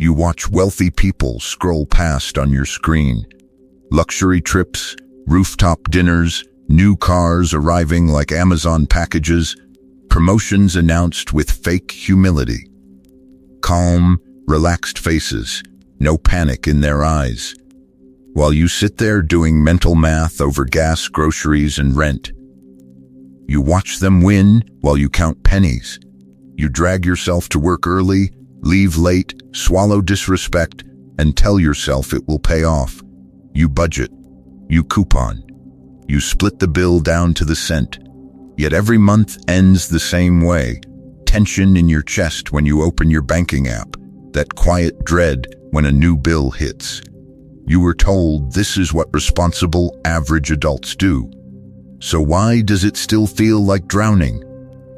You watch wealthy people scroll past on your screen. Luxury trips, rooftop dinners, new cars arriving like Amazon packages, promotions announced with fake humility. Calm, relaxed faces, no panic in their eyes. While you sit there doing mental math over gas, groceries, and rent. You watch them win while you count pennies. You drag yourself to work early, leave late, swallow disrespect, and tell yourself it will pay off. You budget. You coupon. You split the bill down to the cent. Yet every month ends the same way. Tension in your chest when you open your banking app. That quiet dread when a new bill hits. You were told this is what responsible, average adults do. So why does it still feel like drowning?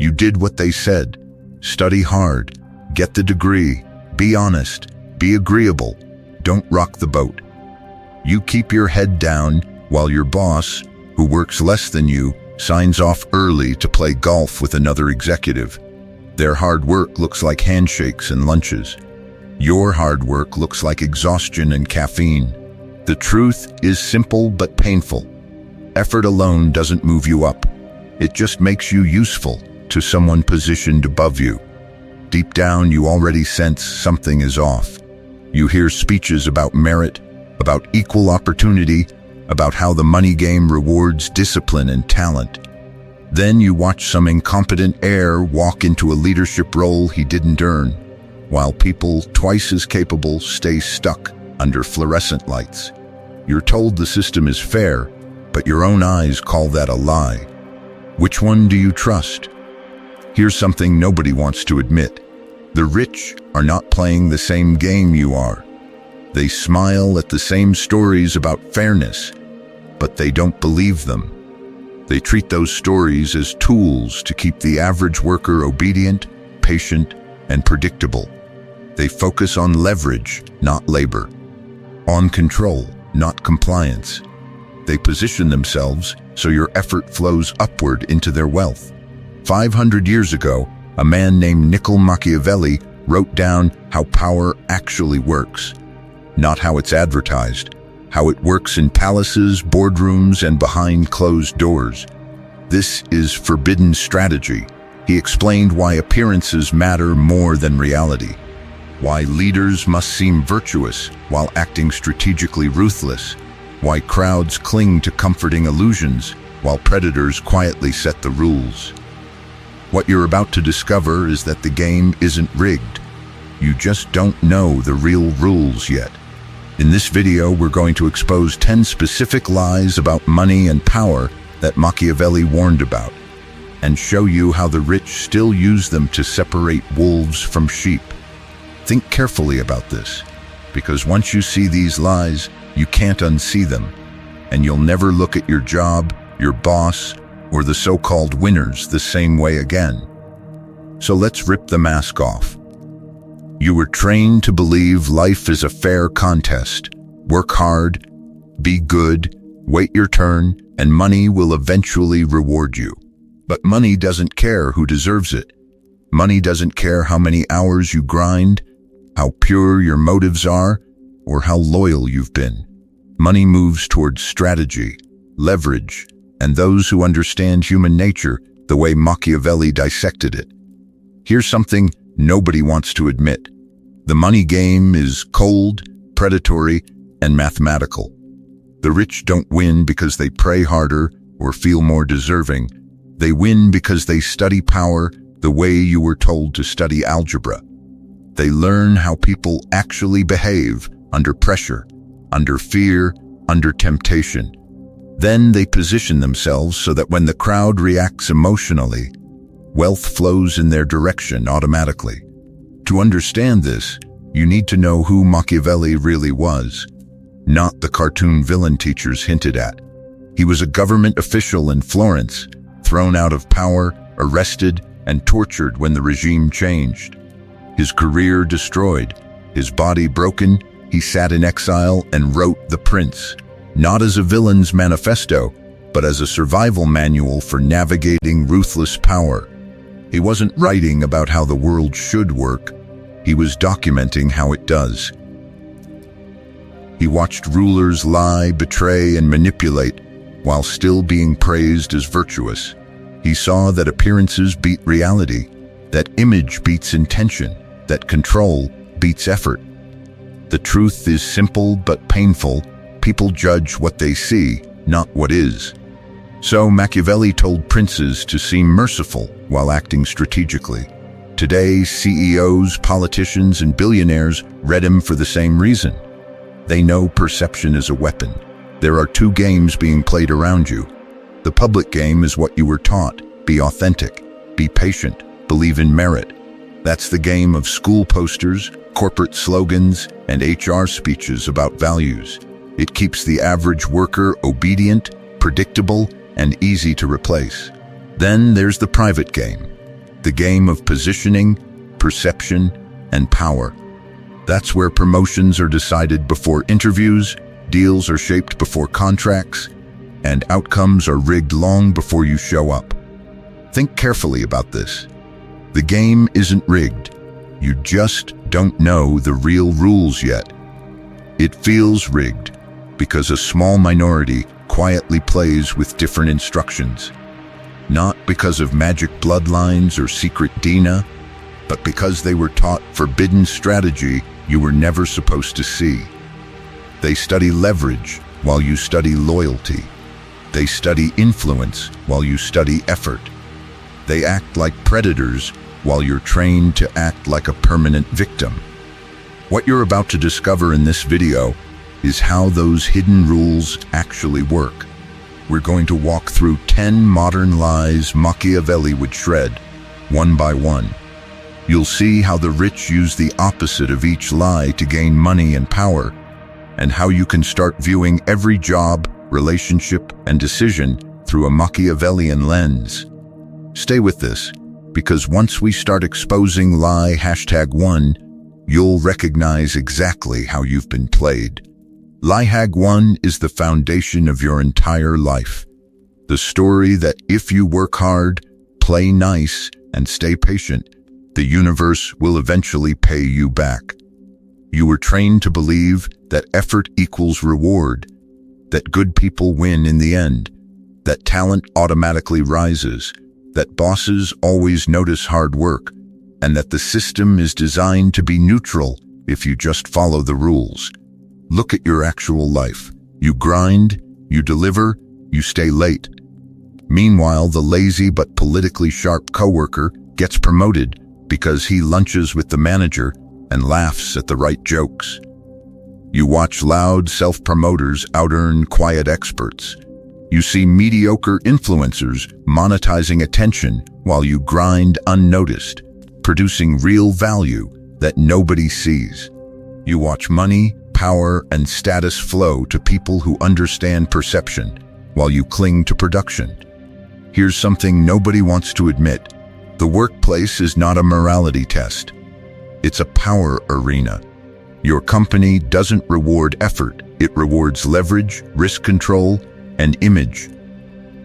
You did what they said. Study hard. Get the degree. Be honest. Be agreeable. Don't rock the boat. You keep your head down while your boss, who works less than you, signs off early to play golf with another executive. Their hard work looks like handshakes and lunches. Your hard work looks like exhaustion and caffeine. The truth is simple but painful. Effort alone doesn't move you up. It just makes you useful to someone positioned above you. Deep down, you already sense something is off. You hear speeches about merit, about equal opportunity, about how the money game rewards discipline and talent. Then you watch some incompetent heir walk into a leadership role he didn't earn, while people twice as capable stay stuck under fluorescent lights. You're told the system is fair, but your own eyes call that a lie. Which one do you trust? Here's something nobody wants to admit. The rich are not playing the same game you are. They smile at the same stories about fairness, but they don't believe them. They treat those stories as tools to keep the average worker obedient, patient, and predictable. They focus on leverage, not labor. On control, not compliance. They position themselves so your effort flows upward into their wealth. 500 years ago, a man named Niccolò Machiavelli wrote down how power actually works. Not how it's advertised, how it works in palaces, boardrooms, and behind closed doors. This is forbidden strategy. He explained why appearances matter more than reality. Why leaders must seem virtuous while acting strategically ruthless. Why crowds cling to comforting illusions while predators quietly set the rules. What you're about to discover is that the game isn't rigged. You just don't know the real rules yet. In this video, we're going to expose 10 specific lies about money and power that Machiavelli warned about, and show you how the rich still use them to separate wolves from sheep. Think carefully about this, because once you see these lies, you can't unsee them, and you'll never look at your job, your boss, or the so-called winners the same way again. So let's rip the mask off. You were trained to believe life is a fair contest. Work hard, be good, wait your turn, and money will eventually reward you. But money doesn't care who deserves it. Money doesn't care how many hours you grind, how pure your motives are, or how loyal you've been. Money moves towards strategy, leverage, and those who understand human nature the way Machiavelli dissected it. Here's something nobody wants to admit. The money game is cold, predatory, and mathematical. The rich don't win because they pray harder or feel more deserving. They win because they study power the way you were told to study algebra. They learn how people actually behave under pressure, under fear, under temptation. Then they position themselves so that when the crowd reacts emotionally, wealth flows in their direction automatically. To understand this, you need to know who Machiavelli really was, not the cartoon villain teachers hinted at. He was a government official in Florence, thrown out of power, arrested, and tortured when the regime changed. His career destroyed, his body broken, he sat in exile and wrote The Prince, not as a villain's manifesto, but as a survival manual for navigating ruthless power. He wasn't writing about how the world should work. He was documenting how it does. He watched rulers lie, betray, and manipulate while still being praised as virtuous. He saw that appearances beat reality, that image beats intention, that control beats effort. The truth is simple but painful. People judge what they see, not what is. So Machiavelli told princes to seem merciful while acting strategically. Today, CEOs, politicians, and billionaires read him for the same reason. They know perception is a weapon. There are two games being played around you. The public game is what you were taught. Be authentic, be patient, believe in merit. That's the game of school posters, corporate slogans, and HR speeches about values. It keeps the average worker obedient, predictable, and easy to replace. Then there's the private game, the game of positioning, perception, and power. That's where promotions are decided before interviews, deals are shaped before contracts, and outcomes are rigged long before you show up. Think carefully about this. The game isn't rigged. You just don't know the real rules yet. It feels rigged because a small minority quietly plays with different instructions. Not because of magic bloodlines or secret DNA, but because they were taught forbidden strategy you were never supposed to see. They study leverage while you study loyalty. They study influence while you study effort. They act like predators while you're trained to act like a permanent victim. What you're about to discover in this video is how those hidden rules actually work. We're going to walk through 10 modern lies Machiavelli would shred, one by one. You'll see how the rich use the opposite of each lie to gain money and power, and how you can start viewing every job, relationship, and decision through a Machiavellian lens. Stay with this, because once we start exposing lie #1, you'll recognize exactly how you've been played. Lie #1 is the foundation of your entire life. The story that if you work hard, play nice, and stay patient, the universe will eventually pay you back. You were trained to believe that effort equals reward, that good people win in the end, that talent automatically rises, that bosses always notice hard work, and that the system is designed to be neutral if you just follow the rules. Look at your actual life. You grind, you deliver, you stay late. Meanwhile, the lazy but politically sharp coworker gets promoted because he lunches with the manager and laughs at the right jokes. You watch loud self-promoters out-earn quiet experts. You see mediocre influencers monetizing attention while you grind unnoticed, producing real value that nobody sees. You watch money, power, and status flow to people who understand perception while you cling to production. Here's something nobody wants to admit. The workplace is not a morality test. It's a power arena. Your company doesn't reward effort. It rewards leverage, risk control, and image.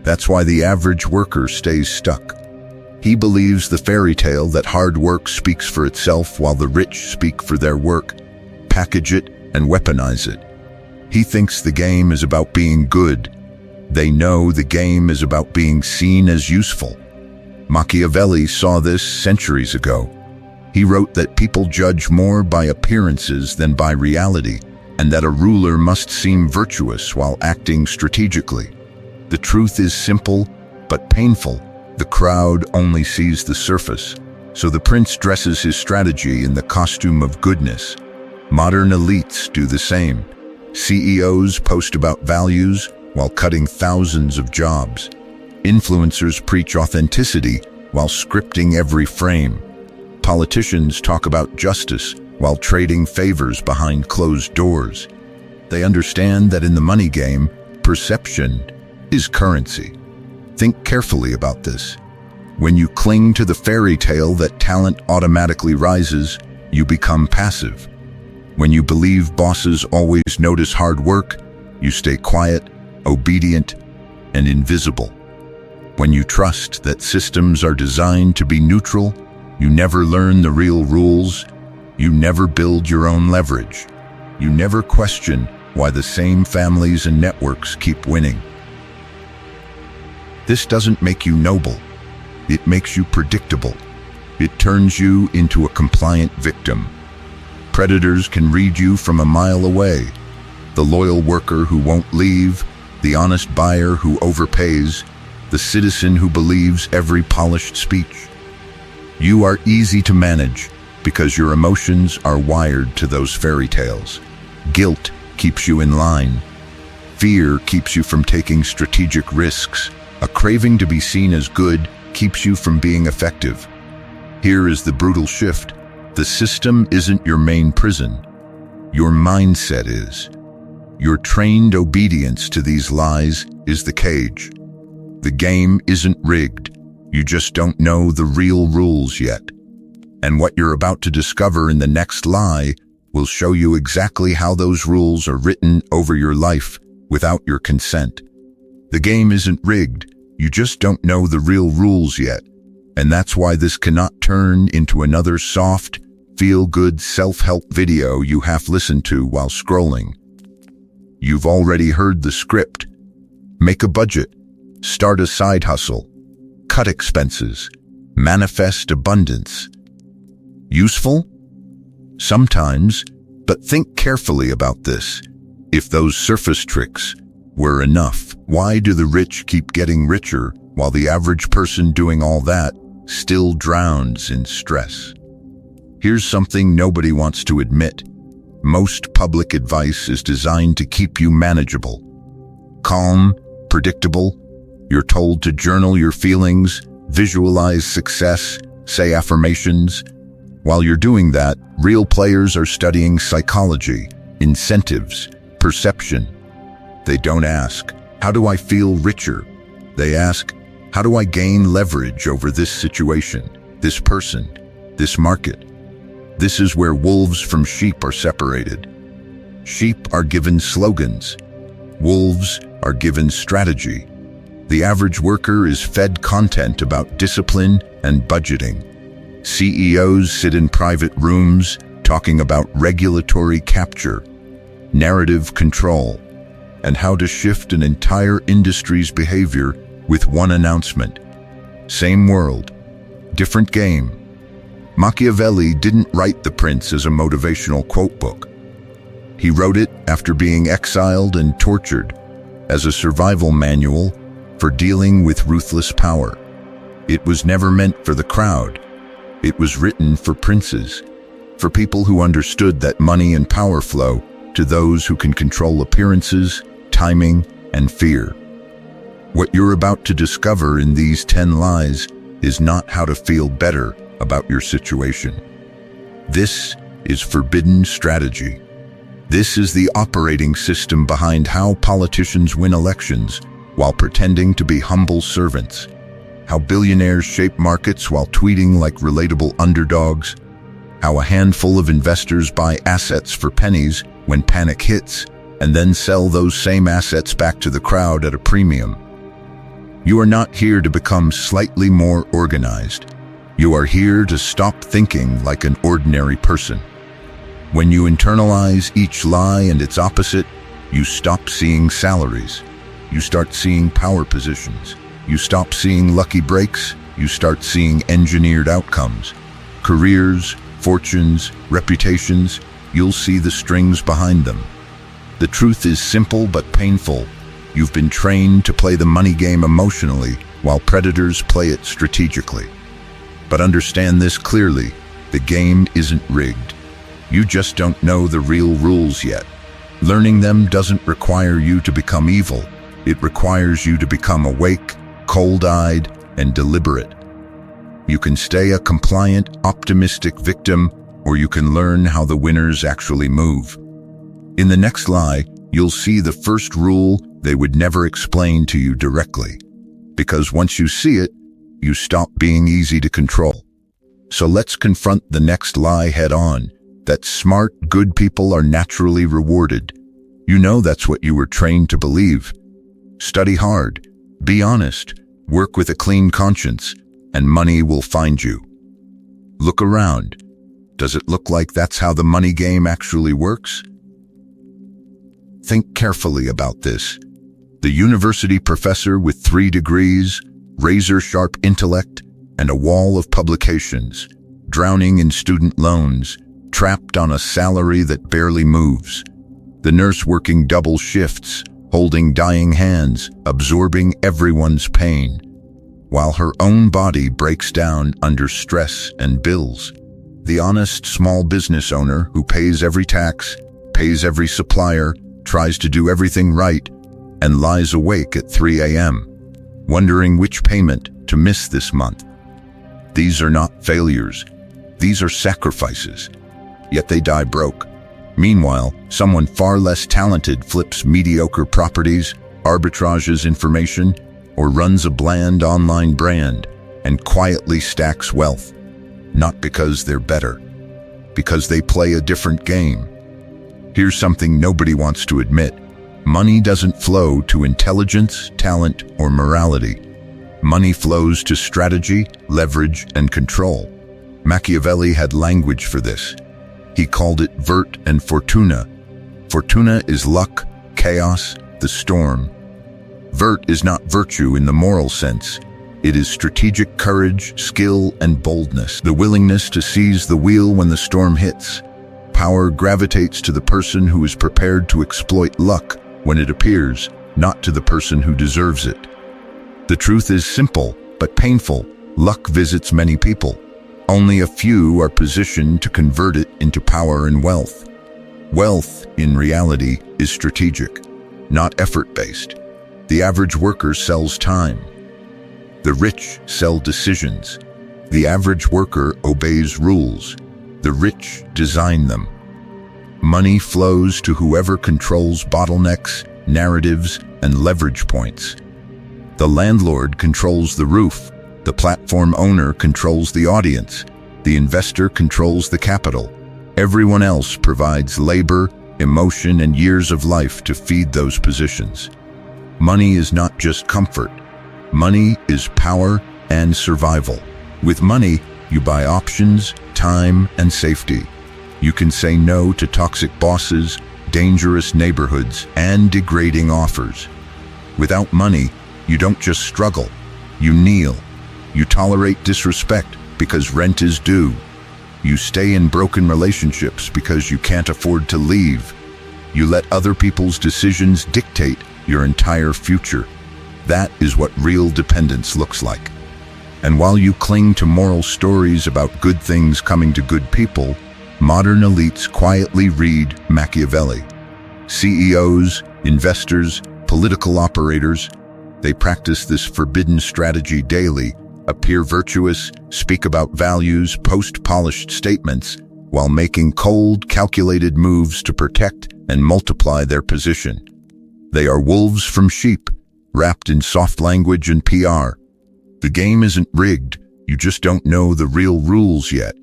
That's why the average worker stays stuck. He believes the fairy tale that hard work speaks for itself while the rich speak for their work, package it, and weaponize it. He thinks the game is about being good. They know the game is about being seen as useful. Machiavelli saw this centuries ago. He wrote that people judge more by appearances than by reality, and that a ruler must seem virtuous while acting strategically. The truth is simple, but painful. The crowd only sees the surface, so the prince dresses his strategy in the costume of goodness. Modern elites do the same. CEOs post about values while cutting thousands of jobs. Influencers preach authenticity while scripting every frame. Politicians talk about justice while trading favors behind closed doors. They understand that in the money game, perception is currency. Think carefully about this. When you cling to the fairy tale that talent automatically rises, you become passive. When you believe bosses always notice hard work, you stay quiet, obedient, and invisible. When you trust that systems are designed to be neutral, you never learn the real rules, You never build your own leverage. You never question why the same families and networks keep winning. This doesn't make you noble. It makes you predictable. It turns you into a compliant victim. Predators can read you from a mile away. The loyal worker who won't leave, the honest buyer who overpays, the citizen who believes every polished speech. You are easy to manage because your emotions are wired to those fairy tales. Guilt keeps you in line. Fear keeps you from taking strategic risks. A craving to be seen as good keeps you from being effective. Here is the brutal shift. The system isn't your main prison. Your mindset is. Your trained obedience to these lies is the cage. The game isn't rigged. You just don't know the real rules yet. And what you're about to discover in the next lie will show you exactly how those rules are written over your life without your consent. The game isn't rigged. You just don't know the real rules yet. And that's why this cannot turn into another soft, feel-good self-help video you half listen to while scrolling. You've already heard the script. Make a budget. Start a side hustle. Cut expenses. Manifest abundance. Useful? Sometimes, but think carefully about this. If those surface tricks were enough, why do the rich keep getting richer while the average person doing all that still drowns in stress? Here's something nobody wants to admit. Most public advice is designed to keep you manageable. Calm, predictable. You're told to journal your feelings, visualize success, say affirmations. While you're doing that, real players are studying psychology, incentives, perception. They don't ask, how do I feel richer? They ask, how do I gain leverage over this situation, this person, this market? This is where wolves from sheep are separated. Sheep are given slogans. Wolves are given strategy. The average worker is fed content about discipline and budgeting. CEOs sit in private rooms talking about regulatory capture, narrative control, and how to shift an entire industry's behavior with one announcement. Same world, different game. Machiavelli didn't write The Prince as a motivational quote book. He wrote it after being exiled and tortured as a survival manual for dealing with ruthless power. It was never meant for the crowd. It was written for princes, for people who understood that money and power flow to those who can control appearances, timing, and fear. What you're about to discover in these 10 lies is not how to feel better about your situation. This is forbidden strategy. This is the operating system behind how politicians win elections while pretending to be humble servants, how billionaires shape markets while tweeting like relatable underdogs, how a handful of investors buy assets for pennies when panic hits and then sell those same assets back to the crowd at a premium. You are not here to become slightly more organized. You are here to stop thinking like an ordinary person. When you internalize each lie and its opposite, you stop seeing salaries. You start seeing power positions. You stop seeing lucky breaks. You start seeing engineered outcomes. Careers, fortunes, reputations, you'll see the strings behind them. The truth is simple but painful. You've been trained to play the money game emotionally while predators play it strategically. But understand this clearly, the game isn't rigged. You just don't know the real rules yet. Learning them doesn't require you to become evil. It requires you to become awake, cold-eyed, and deliberate. You can stay a compliant, optimistic victim, or you can learn how the winners actually move. In the next lie, you'll see the first rule they would never explain to you directly. Because once you see it, you stop being easy to control. So let's confront the next lie head on, that smart, good people are naturally rewarded. You know that's what you were trained to believe. Study hard, be honest, work with a clean conscience, and money will find you. Look around. Does it look like that's how the money game actually works? Think carefully about this. The university professor with 3 degrees, razor-sharp intellect, and a wall of publications, drowning in student loans, trapped on a salary that barely moves. The nurse working double shifts, holding dying hands, absorbing everyone's pain, while her own body breaks down under stress and bills. The honest small business owner who pays every tax, pays every supplier, tries to do everything right, and lies awake at 3 a.m., wondering which payment to miss this month. These are not failures. These are sacrifices. Yet they die broke. Meanwhile, someone far less talented flips mediocre properties, arbitrages information, or runs a bland online brand and quietly stacks wealth. Not because they're better, because they play a different game. Here's something nobody wants to admit. Money doesn't flow to intelligence, talent, or morality. Money flows to strategy, leverage, and control. Machiavelli had language for this. He called it vert and fortuna. Fortuna is luck, chaos, the storm. Vert is not virtue in the moral sense. It is strategic courage, skill, and boldness, the willingness to seize the wheel when the storm hits. Power gravitates to the person who is prepared to exploit luck when it appears, not to the person who deserves it. The truth is simple, but painful. Luck visits many people. Only a few are positioned to convert it into power and wealth. Wealth, in reality, is strategic, not effort-based. The average worker sells time. The rich sell decisions. The average worker obeys rules. The rich design them. Money flows to whoever controls bottlenecks, narratives, and leverage points. The landlord controls the roof. The platform owner controls the audience. The investor controls the capital. Everyone else provides labor, emotion, and years of life to feed those positions. Money is not just comfort. Money is power and survival. With money, you buy options, time, and safety. You can say no to toxic bosses, dangerous neighborhoods, and degrading offers. Without money, you don't just struggle, you kneel. You tolerate disrespect because rent is due. You stay in broken relationships because you can't afford to leave. You let other people's decisions dictate your entire future. That is what real dependence looks like. And while you cling to moral stories about good things coming to good people, modern elites quietly read Machiavelli. CEOs, investors, political operators, they practice this forbidden strategy daily, appear virtuous, speak about values, post polished statements, while making cold, calculated moves to protect and multiply their position. They are wolves from sheep, wrapped in soft language and PR. The game isn't rigged, you just don't know the real rules yet.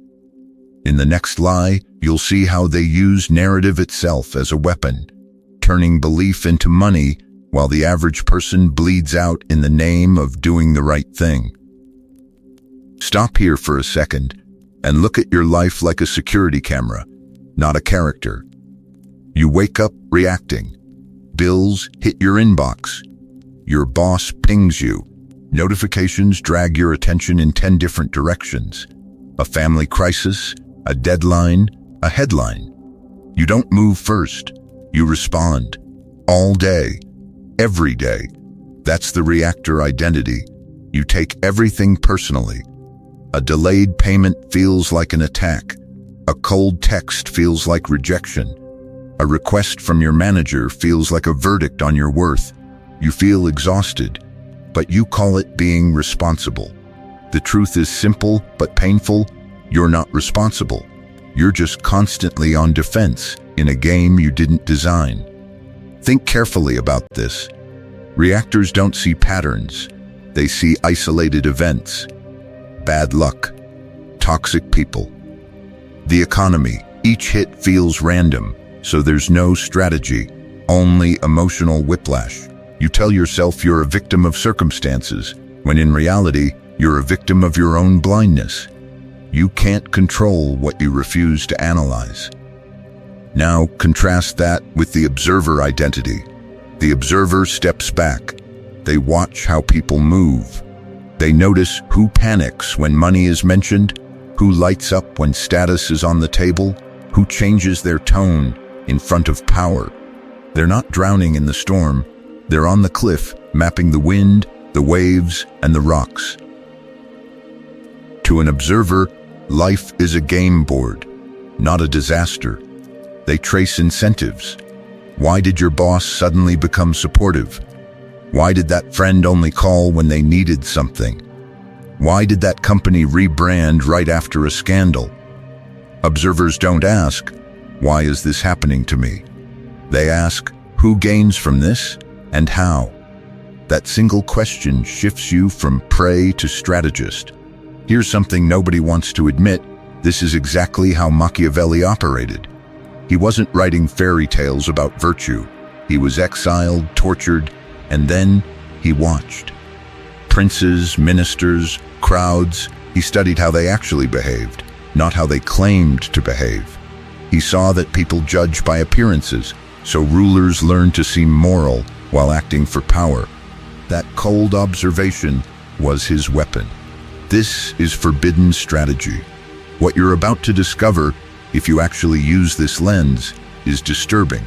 In the next lie, you'll see how they use narrative itself as a weapon, turning belief into money while the average person bleeds out in the name of doing the right thing. Stop here for a second and look at your life like a security camera, not a character. You wake up reacting. Bills hit your inbox. Your boss pings you. Notifications drag your attention in 10 different directions. A family crisis, a deadline, a headline. You don't move first. You respond. All day. Every day. That's the reactor identity. You take everything personally. A delayed payment feels like an attack. A cold text feels like rejection. A request from your manager feels like a verdict on your worth. You feel exhausted, but you call it being responsible. The truth is simple but painful. You're not responsible. You're just constantly on defense in a game you didn't design. Think carefully about this. Reactors don't see patterns. They see isolated events. Bad luck. Toxic people. The economy. Each hit feels random, so there's no strategy, only emotional whiplash. You tell yourself you're a victim of circumstances, when in reality, you're a victim of your own blindness. You can't control what you refuse to analyze. Now contrast that with the observer identity. The observer steps back. They watch how people move. They notice who panics when money is mentioned, who lights up when status is on the table, who changes their tone in front of power. They're not drowning in the storm. They're on the cliff, mapping the wind, the waves, and the rocks. To an observer, life is a game board, not a disaster. They trace incentives. Why did your boss suddenly become supportive? Why did that friend only call when they needed something? Why did that company rebrand right after a scandal? Observers don't ask, why is this happening to me? They ask, who gains from this and how? That single question shifts you from prey to strategist. Here's something nobody wants to admit. This is exactly how Machiavelli operated. He wasn't writing fairy tales about virtue. He was exiled, tortured, and then he watched. Princes, ministers, crowds, he studied how they actually behaved, not how they claimed to behave. He saw that people judge by appearances, so rulers learned to seem moral while acting for power. That cold observation was his weapon. This is forbidden strategy. What you're about to discover, if you actually use this lens, is disturbing.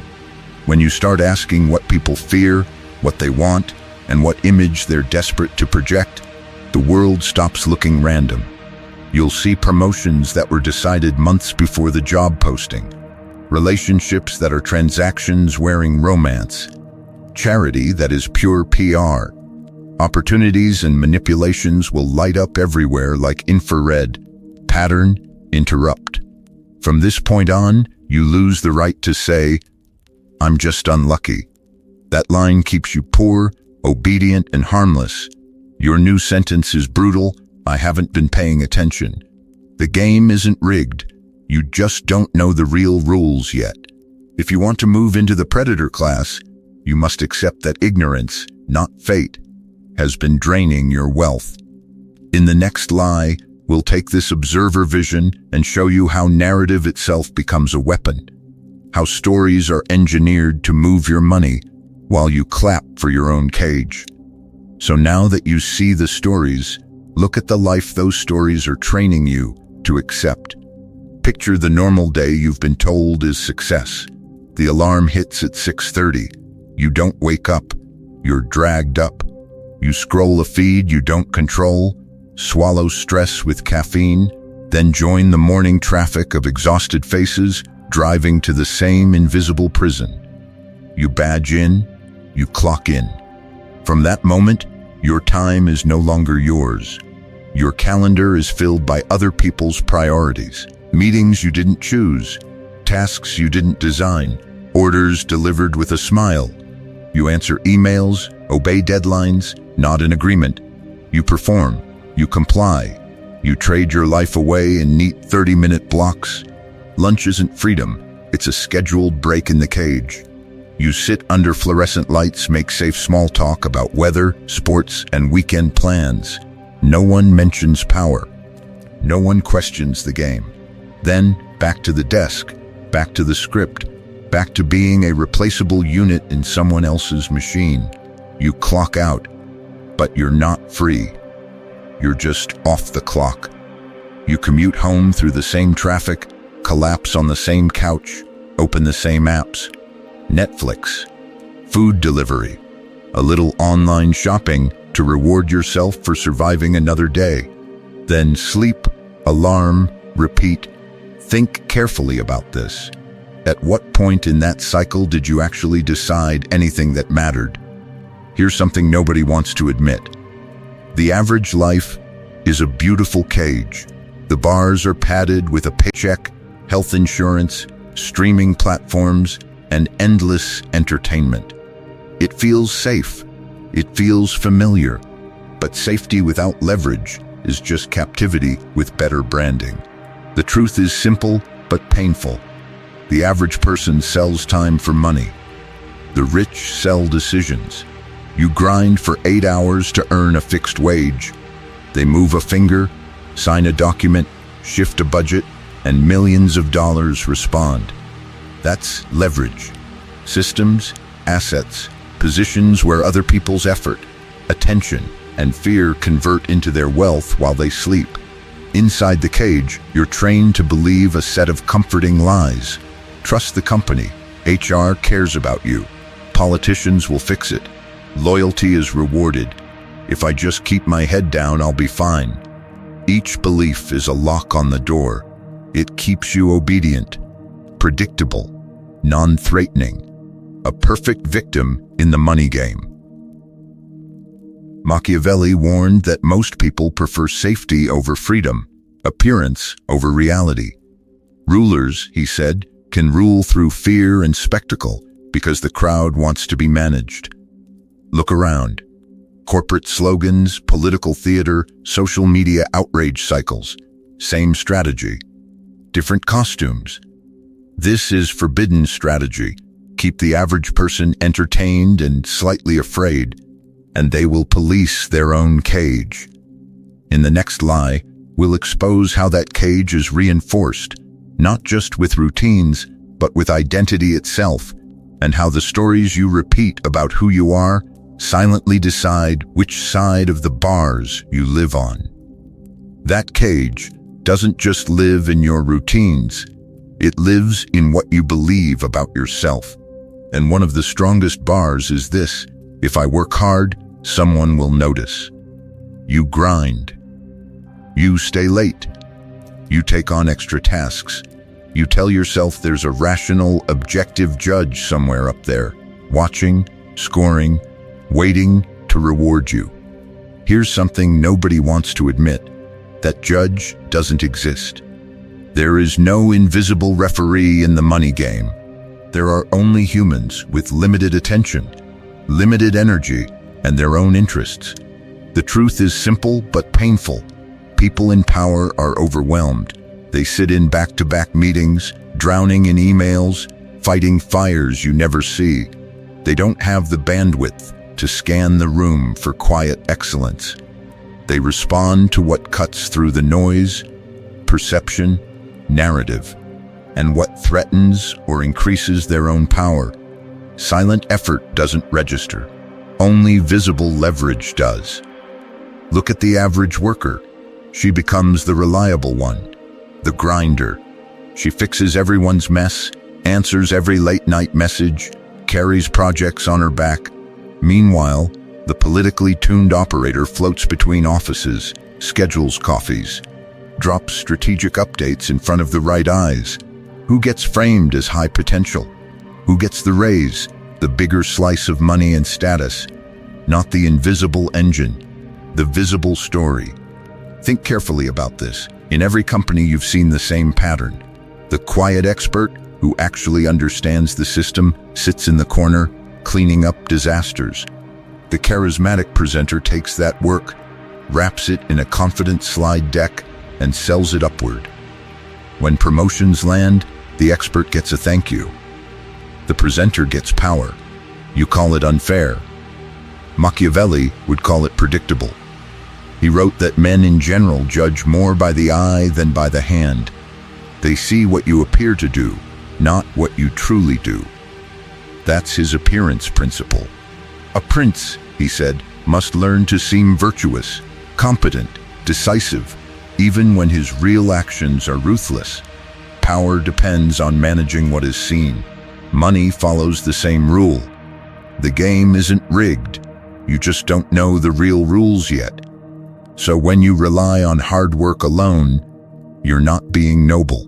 When you start asking what people fear, what they want, and what image they're desperate to project, the world stops looking random. You'll see promotions that were decided months before the job posting, relationships that are transactions wearing romance, charity that is pure PR. Opportunities and manipulations will light up everywhere like infrared. Pattern, interrupt. From this point on, you lose the right to say, I'm just unlucky. That line keeps you poor, obedient, and harmless. Your new sentence is brutal, I haven't been paying attention. The game isn't rigged. You just don't know the real rules yet. If you want to move into the predator class, you must accept that ignorance, not fate, has been draining your wealth. In the next lie, we'll take this observer vision and show you how narrative itself becomes a weapon, how stories are engineered to move your money while you clap for your own cage. So now that you see the stories, look at the life those stories are training you to accept. Picture the normal day you've been told is success. The alarm hits at 6:30. You don't wake up. You're dragged up. You scroll a feed you don't control, swallow stress with caffeine, then join the morning traffic of exhausted faces driving to the same invisible prison. You badge in, you clock in. From that moment, your time is no longer yours. Your calendar is filled by other people's priorities, meetings you didn't choose, tasks you didn't design, orders delivered with a smile. You answer emails, obey deadlines, nod in agreement. You perform, you comply. You trade your life away in neat 30-minute blocks. Lunch isn't freedom, it's a scheduled break in the cage. You sit under fluorescent lights, make safe small talk about weather, sports, and weekend plans. No one mentions power. No one questions the game. Then, back to the desk, back to the script, back to being a replaceable unit in someone else's machine. You clock out, but you're not free. You're just off the clock. You commute home through the same traffic, collapse on the same couch, open the same apps. Netflix, food delivery, a little online shopping to reward yourself for surviving another day. Then sleep, alarm, repeat. Think carefully about this. At what point in that cycle did you actually decide anything that mattered? Here's something nobody wants to admit. The average life is a beautiful cage. The bars are padded with a paycheck, health insurance, streaming platforms, and endless entertainment. It feels safe. It feels familiar. But safety without leverage is just captivity with better branding. The truth is simple but painful. The average person sells time for money. The rich sell decisions. You grind for 8 hours to earn a fixed wage. They move a finger, sign a document, shift a budget, and millions of dollars respond. That's leverage. Systems, assets, positions where other people's effort, attention, and fear convert into their wealth while they sleep. Inside the cage, you're trained to believe a set of comforting lies. Trust the company. HR cares about you. Politicians will fix it. Loyalty is rewarded. If I just keep my head down, I'll be fine. Each belief is a lock on the door. It keeps you obedient, predictable, non-threatening, a perfect victim in the money game. Machiavelli warned that most people prefer safety over freedom, appearance over reality. Rulers, he said, can rule through fear and spectacle because the crowd wants to be managed. Look around. Corporate slogans, political theater, social media outrage cycles. Same strategy. Different costumes. This is forbidden strategy. Keep the average person entertained and slightly afraid, and they will police their own cage. In the next lie, we'll expose how that cage is reinforced, not just with routines, but with identity itself, and how the stories you repeat about who you are silently decide which side of the bars you live on. That cage doesn't just live in your routines, it lives in what you believe about yourself. And one of the strongest bars is this: if I work hard, someone will notice. You grind. You stay late. You take on extra tasks. You tell yourself there's a rational, objective judge somewhere up there, watching, scoring, waiting to reward you. Here's something nobody wants to admit: that judge doesn't exist. There is no invisible referee in the money game. There are only humans with limited attention, limited energy, and their own interests. The truth is simple but painful. People in power are overwhelmed. They sit in back-to-back meetings, drowning in emails, fighting fires you never see. They don't have the bandwidth to scan the room for quiet excellence. They respond to what cuts through the noise, perception, narrative, and what threatens or increases their own power. Silent effort doesn't register. Only visible leverage does. Look at the average worker. She becomes the reliable one, the grinder. She fixes everyone's mess, answers every late-night message, carries projects on her back. Meanwhile, the politically tuned operator floats between offices, schedules coffees, drops strategic updates in front of the right eyes. Who gets framed as high potential? Who gets the raise, the bigger slice of money and status? Not the invisible engine, the visible story. Think carefully about this. In every company you've seen the same pattern. The quiet expert who actually understands the system sits in the corner, cleaning up disasters. The charismatic presenter takes that work, wraps it in a confident slide deck, and sells it upward. When promotions land, the expert gets a thank you. The presenter gets power. You call it unfair. Machiavelli would call it predictable. He wrote that men in general judge more by the eye than by the hand. They see what you appear to do, not what you truly do. That's his appearance principle. A prince, he said, must learn to seem virtuous, competent, decisive, even when his real actions are ruthless. Power depends on managing what is seen. Money follows the same rule. The game isn't rigged. You just don't know the real rules yet. So when you rely on hard work alone, you're not being noble.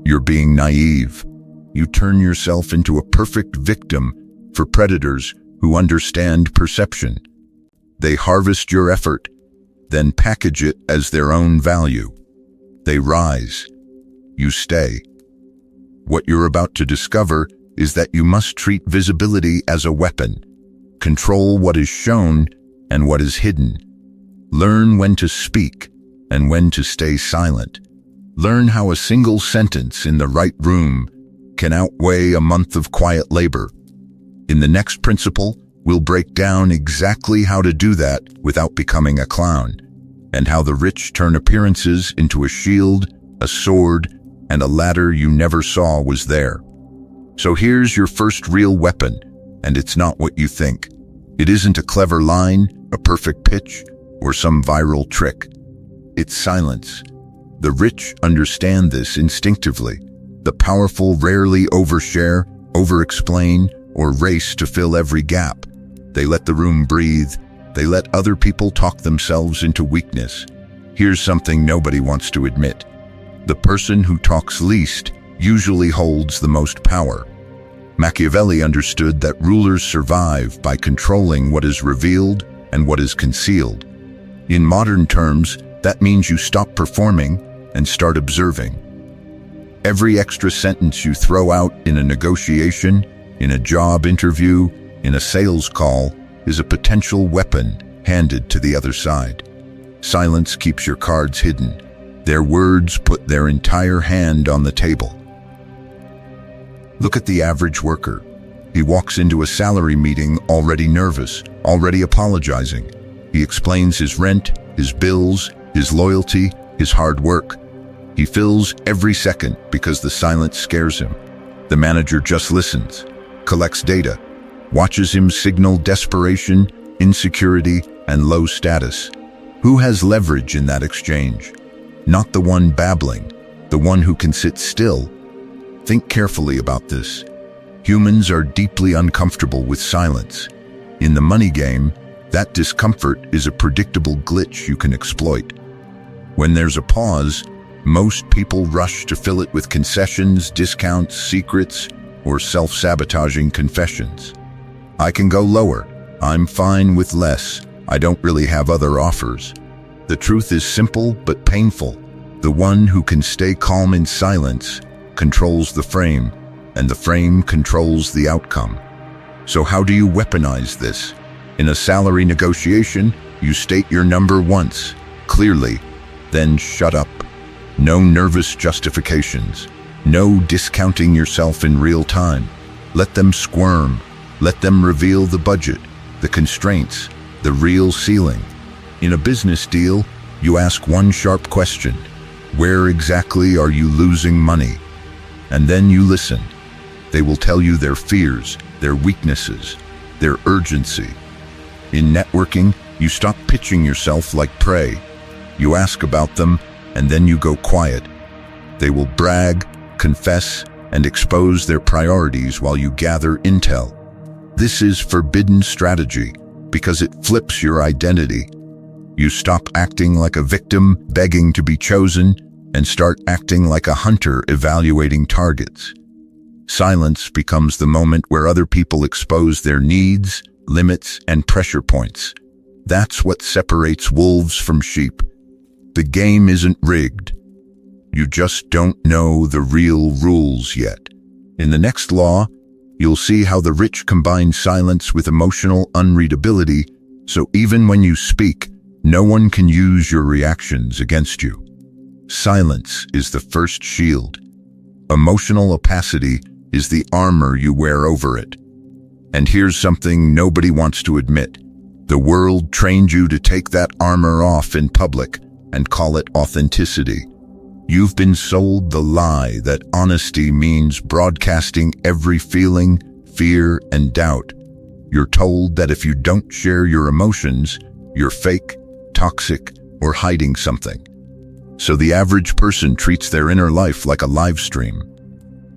You're being naive. You turn yourself into a perfect victim for predators who understand perception. They harvest your effort, then package it as their own value. They rise. You stay. What you're about to discover is that you must treat visibility as a weapon. Control what is shown and what is hidden. Learn when to speak and when to stay silent. Learn how a single sentence in the right room can outweigh a month of quiet labor. In the next principle, we'll break down exactly how to do that without becoming a clown, and how the rich turn appearances into a shield a sword, and a ladder you never saw was there. So here's your first real weapon, and it's not what you think. It isn't a clever line, a perfect pitch, or some viral trick. It's silence. The rich understand this instinctively. The powerful rarely overshare, over-explain, or race to fill every gap. They let the room breathe. They let other people talk themselves into weakness. Here's something nobody wants to admit. The person who talks least usually holds the most power. Machiavelli understood that rulers survive by controlling what is revealed and what is concealed. In modern terms, that means you stop performing and start observing. Every extra sentence you throw out in a negotiation, in a job interview, in a sales call, is a potential weapon handed to the other side. Silence keeps your cards hidden. Their words put their entire hand on the table. Look at the average worker. He walks into a salary meeting already nervous, already apologizing. He explains his rent, his bills, his loyalty, his hard work. He fills every second because the silence scares him. The manager just listens, collects data, watches him signal desperation, insecurity, and low status. Who has leverage in that exchange? Not the one babbling, the one who can sit still. Think carefully about this. Humans are deeply uncomfortable with silence. In the money game, that discomfort is a predictable glitch you can exploit. When there's a pause, most people rush to fill it with concessions, discounts, secrets, or self-sabotaging confessions. I can go lower. I'm fine with less. I don't really have other offers. The truth is simple but painful. The one who can stay calm in silence controls the frame, and the frame controls the outcome. So how do you weaponize this? In a salary negotiation, you state your number once, clearly, then shut up. No nervous justifications. No discounting yourself in real time. Let them squirm. Let them reveal the budget, the constraints, the real ceiling. In a business deal, you ask one sharp question. Where exactly are you losing money? And then you listen. They will tell you their fears, their weaknesses, their urgency. In networking, you stop pitching yourself like prey. You ask about them, and then you go quiet. They will brag, confess, and expose their priorities while you gather intel. This is forbidden strategy because it flips your identity. You stop acting like a victim begging to be chosen and start acting like a hunter evaluating targets. Silence becomes the moment where other people expose their needs, limits, and pressure points. That's what separates wolves from sheep. The game isn't rigged. You just don't know the real rules yet. In the next law, you'll see how the rich combine silence with emotional unreadability, so even when you speak, no one can use your reactions against you. Silence is the first shield. Emotional opacity is the armor you wear over it. And here's something nobody wants to admit. The world trained you to take that armor off in public and call it authenticity. You've been sold the lie that honesty means broadcasting every feeling, fear, and doubt. You're told that if you don't share your emotions, you're fake, toxic, or hiding something. So the average person treats their inner life like a live stream.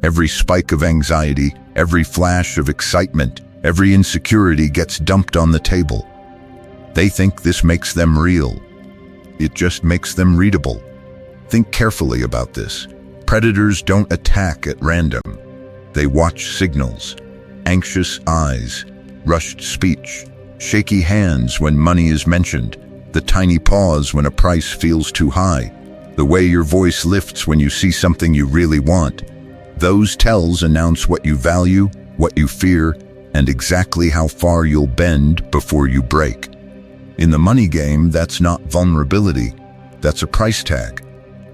Every spike of anxiety, every flash of excitement, every insecurity gets dumped on the table. They think this makes them real. It just makes them readable. Think carefully about this. Predators don't attack at random. They watch signals, anxious eyes, rushed speech, shaky hands when money is mentioned, the tiny pause when a price feels too high, the way your voice lifts when you see something you really want. Those tells announce what you value, what you fear, and exactly how far you'll bend before you break. In the money game, that's not vulnerability, that's a price tag.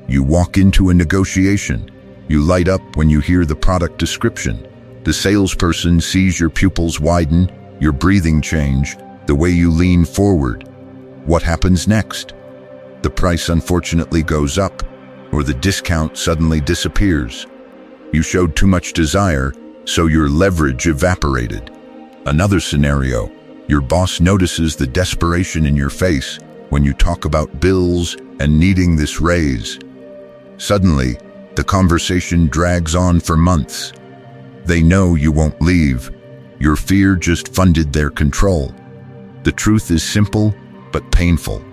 You walk into a negotiation. You light up when you hear the product description. The salesperson sees your pupils widen, your breathing change, the way you lean forward. What happens next? The price unfortunately goes up. or the discount suddenly disappears. You showed too much desire, so your leverage evaporated. Another scenario, your boss notices the desperation in your face when you talk about bills and needing this raise. Suddenly, the conversation drags on for months. They know you won't leave. Your fear just funded their control. The truth is simple but painful.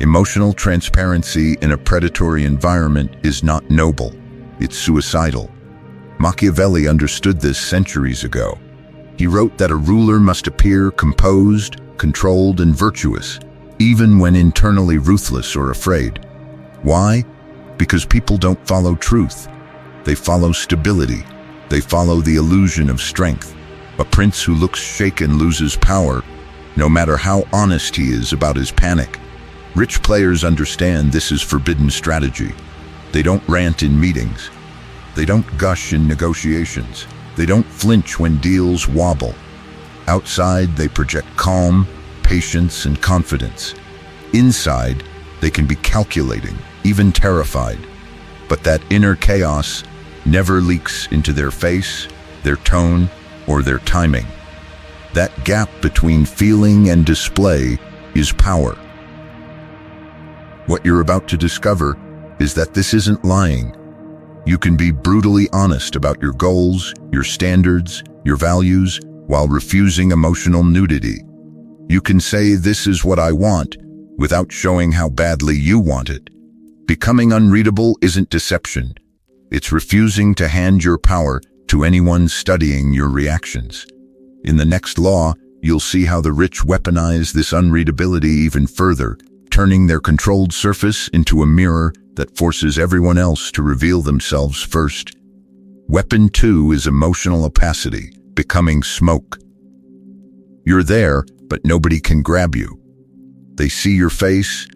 Emotional transparency in a predatory environment is not noble. It's suicidal. Machiavelli understood this centuries ago. He wrote that a ruler must appear composed, controlled, and virtuous, even when internally ruthless or afraid. Why? Because people don't follow truth. They follow stability. They follow the illusion of strength. A prince who looks shaken loses power, no matter how honest he is about his panic. Rich players understand this is forbidden strategy. They don't rant in meetings. They don't gush in negotiations. They don't flinch when deals wobble. Outside, they project calm, patience, and confidence. Inside, they can be calculating, even terrified. But that inner chaos never leaks into their face, their tone, or their timing. That gap between feeling and display is power. What you're about to discover is that this isn't lying. You can be brutally honest about your goals, your standards, your values, while refusing emotional nudity. You can say, "This is what I want," without showing how badly you want it. Becoming unreadable isn't deception. It's refusing to hand your power to anyone studying your reactions. In the next law, you'll see how the rich weaponize this unreadability even further, turning their controlled surface into a mirror that forces everyone else to reveal themselves first. Weapon 2 is emotional opacity, becoming smoke. You're there, but nobody can grab you. They see your face,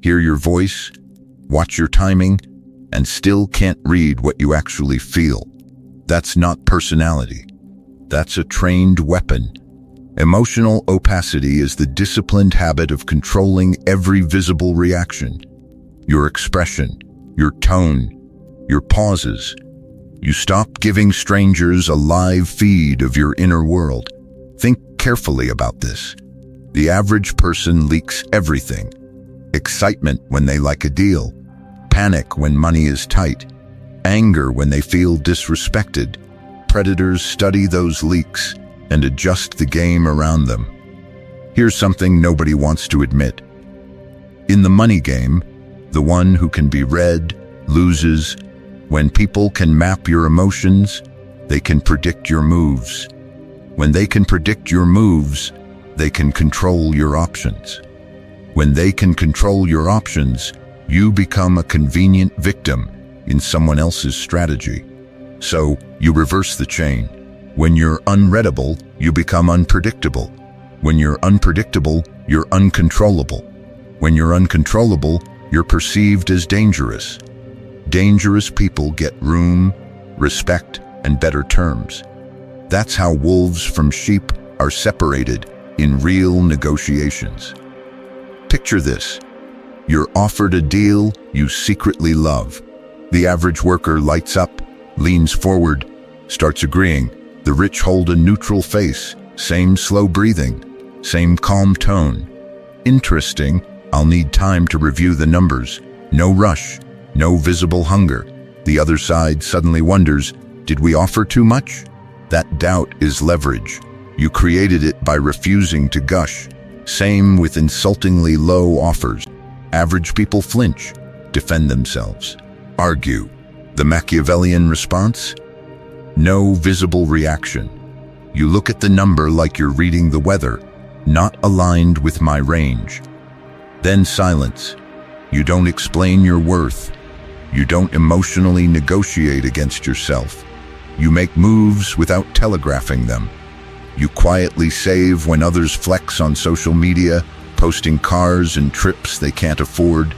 hear your voice, watch your timing, and still can't read what you actually feel. That's not personality. That's a trained weapon. Emotional opacity is the disciplined habit of controlling every visible reaction. Your expression, your tone, your pauses. You stop giving strangers a live feed of your inner world. Think carefully about this. The average person leaks everything. Excitement when they like a deal. Panic when money is tight. Anger when they feel disrespected. Predators study those leaks and adjust the game around them. Here's something nobody wants to admit. In the money game, the one who can be read loses. When people can map your emotions, they can predict your moves. When they can predict your moves, they can control your options. When they can control your options, you become a convenient victim in someone else's strategy. So, you reverse the chain. When you're unreadable, you become unpredictable. When you're unpredictable, you're uncontrollable. When you're uncontrollable, you're perceived as dangerous. Dangerous people get room, respect, and better terms. That's how wolves from sheep are separated in real negotiations. Picture this. You're offered a deal you secretly love. The average worker lights up, leans forward, starts agreeing. The rich hold a neutral face, same slow breathing, same calm tone. Interesting, I'll need time to review the numbers. No rush, no visible hunger. The other side suddenly wonders, did we offer too much? That doubt is leverage. You created it by refusing to gush. Same with insultingly low offers. Average people flinch, defend themselves, argue. The Machiavellian response? No visible reaction. You look at the number like you're reading the weather, not aligned with my range. Then silence. You don't explain your worth. You don't emotionally negotiate against yourself. You make moves without telegraphing them. You quietly save when others flex on social media, posting cars and trips they can't afford.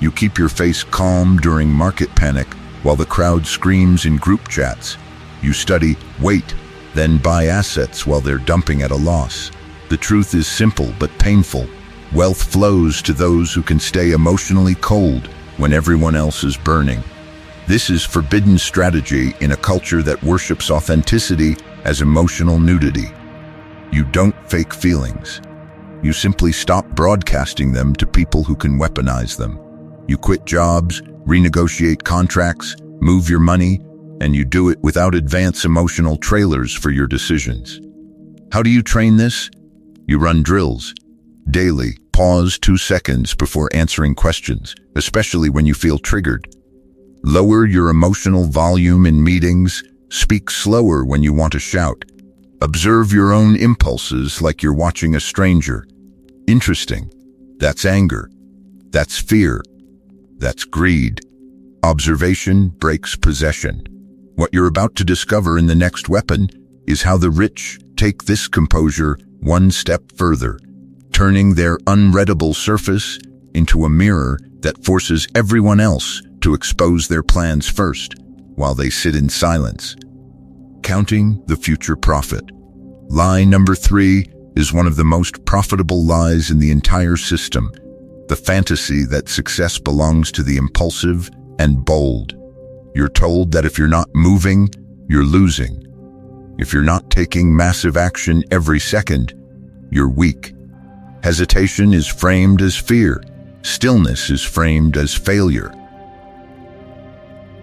You keep your face calm during market panic while the crowd screams in group chats. You study, wait, then buy assets while they're dumping at a loss. The truth is simple but painful. Wealth flows to those who can stay emotionally cold when everyone else is burning. This is forbidden strategy in a culture that worships authenticity as emotional nudity. You don't fake feelings. You simply stop broadcasting them to people who can weaponize them. You quit jobs, renegotiate contracts, move your money, and you do it without advance emotional trailers for your decisions. How do you train this? You run drills. Daily, pause 2 seconds before answering questions, especially when you feel triggered. Lower your emotional volume in meetings. Speak slower when you want to shout. Observe your own impulses like you're watching a stranger. Interesting. That's anger. That's fear. That's greed. Observation breaks possession. What you're about to discover in the next weapon is how the rich take this composure one step further, turning their unreadable surface into a mirror that forces everyone else to expose their plans first, while they sit in silence. Counting the future profit. Lie number 3 is one of the most profitable lies in the entire system, the fantasy that success belongs to the impulsive and bold. You're told that if you're not moving, you're losing. If you're not taking massive action every second, you're weak. Hesitation is framed as fear. Stillness is framed as failure.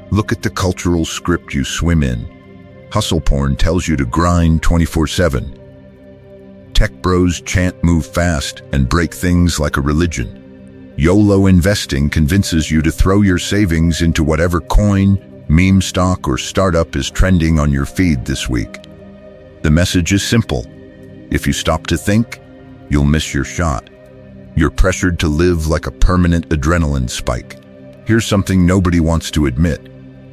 Look at the cultural script you swim in. Hustle porn tells you to grind 24/7. Tech bros chant move fast and break things like a religion. YOLO investing convinces you to throw your savings into whatever coin, meme stock, or startup is trending on your feed this week. The message is simple. If you stop to think, you'll miss your shot. You're pressured to live like a permanent adrenaline spike. Here's something nobody wants to admit.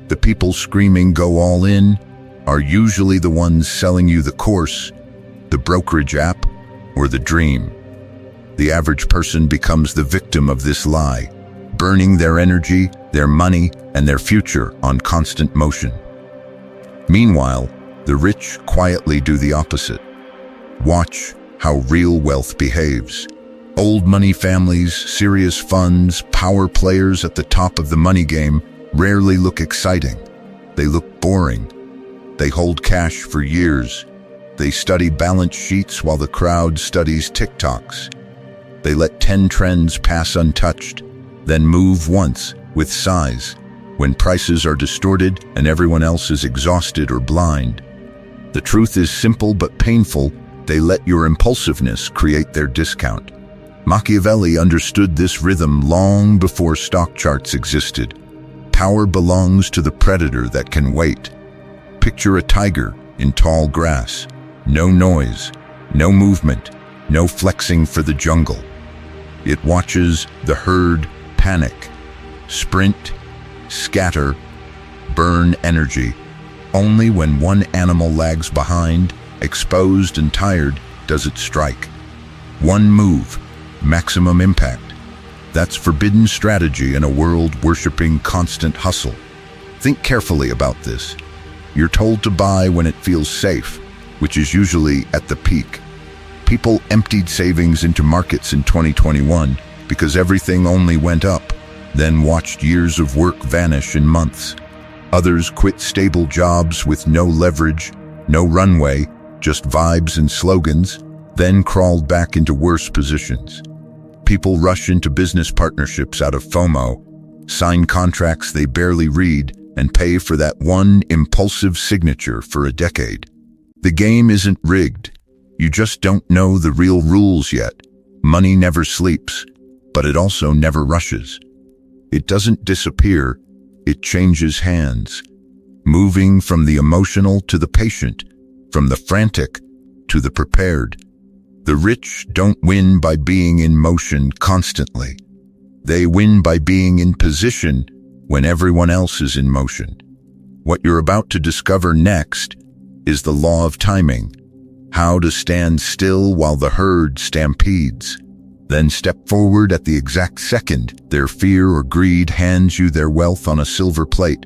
The people screaming "go all in" are usually the ones selling you the course, the brokerage app, or the dream. The average person becomes the victim of this lie, burning their energy, their money, and their future on constant motion. Meanwhile, the rich quietly do the opposite. Watch how real wealth behaves. Old money families, serious funds, power players at the top of the money game rarely look exciting. They look boring. They hold cash for years. They study balance sheets while the crowd studies TikToks. They let 10 trends pass untouched, then move once with size, when prices are distorted and everyone else is exhausted or blind. The truth is simple but painful. They let your impulsiveness create their discount. Machiavelli understood this rhythm long before stock charts existed. Power belongs to the predator that can wait. Picture a tiger in tall grass. No noise, no movement, no flexing for the jungle. It watches the herd panic, sprint, scatter, burn energy. Only when one animal lags behind, exposed and tired, does it strike. One move, maximum impact. That's forbidden strategy in a world worshipping constant hustle. Think carefully about this. You're told to buy when it feels safe, which is usually at the peak. People emptied savings into markets in 2021 because everything only went up, then watched years of work vanish in months. Others quit stable jobs with no leverage, no runway, just vibes and slogans, then crawled back into worse positions. People rush into business partnerships out of FOMO, sign contracts they barely read, and pay for that one impulsive signature for a decade. The game isn't rigged. You just don't know the real rules yet. Money never sleeps, but it also never rushes. It doesn't disappear, it changes hands, moving from the emotional to the patient, from the frantic to the prepared. The rich don't win by being in motion constantly. They win by being in position when everyone else is in motion. What you're about to discover next is the law of timing, how to stand still while the herd stampedes, then step forward at the exact second their fear or greed hands you their wealth on a silver plate.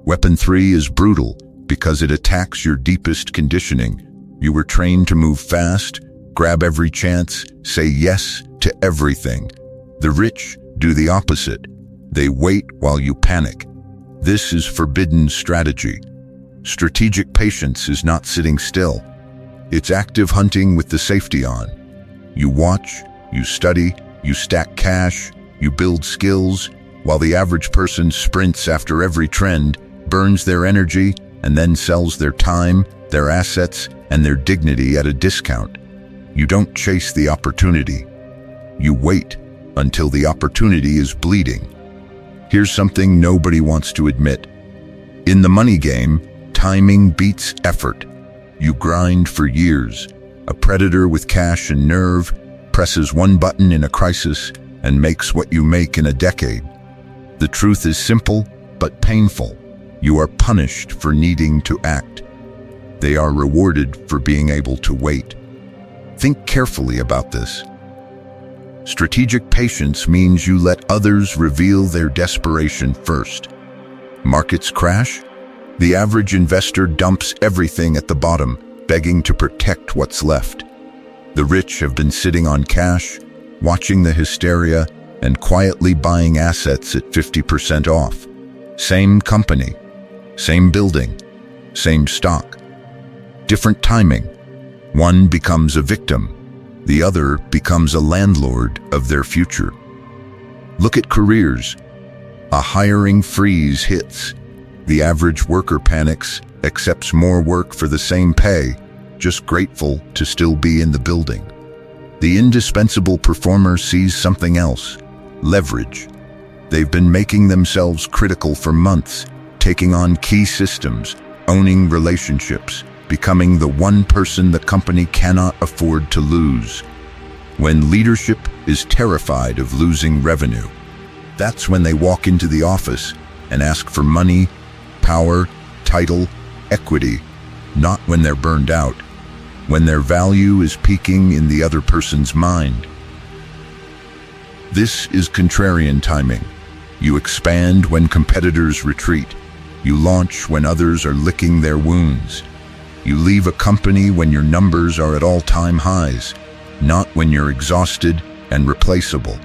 Weapon 3 is brutal because it attacks your deepest conditioning. You were trained to move fast, grab every chance, say yes to everything. The rich do the opposite. They wait while you panic. This is forbidden strategy. Strategic patience is not sitting still. It's active hunting with the safety on. You watch, you study, you stack cash, you build skills, while the average person sprints after every trend, burns their energy, and then sells their time, their assets, and their dignity at a discount. You don't chase the opportunity. You wait until the opportunity is bleeding. Here's something nobody wants to admit. In the money game, timing beats effort. You grind for years. A predator with cash and nerve presses one button in a crisis and makes what you make in a decade. The truth is simple but painful. You are punished for needing to act. They are rewarded for being able to wait. Think carefully about this. Strategic patience means you let others reveal their desperation first. Markets crash? The average investor dumps everything at the bottom, begging to protect what's left. The rich have been sitting on cash, watching the hysteria, and quietly buying assets at 50% off. Same company, same building, same stock. Different timing. One becomes a victim. The other becomes a landlord of their future. Look at careers. A hiring freeze hits. The average worker panics, accepts more work for the same pay, just grateful to still be in the building. The indispensable performer sees something else: leverage. They've been making themselves critical for months, taking on key systems, owning relationships, becoming the one person the company cannot afford to lose. When leadership is terrified of losing revenue, that's when they walk into the office and ask for money, power, title, equity, not when they're burned out, when their value is peaking in the other person's mind. This is contrarian timing. You expand when competitors retreat. You launch when others are licking their wounds. You leave a company when your numbers are at all-time highs, not when you're exhausted and replaceable.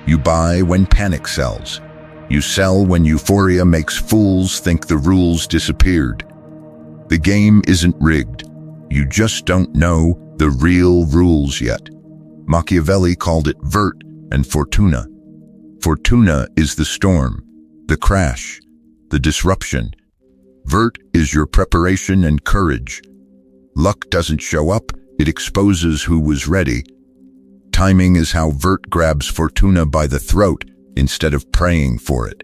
You buy when panic sells. You sell when euphoria makes fools think the rules disappeared. The game isn't rigged. You just don't know the real rules yet. Machiavelli called it vert and fortuna. Fortuna is the storm, the crash, the disruption. Vert is your preparation and courage. Luck doesn't show up, it exposes who was ready. Timing is how vert grabs fortuna by the throat instead of praying for it.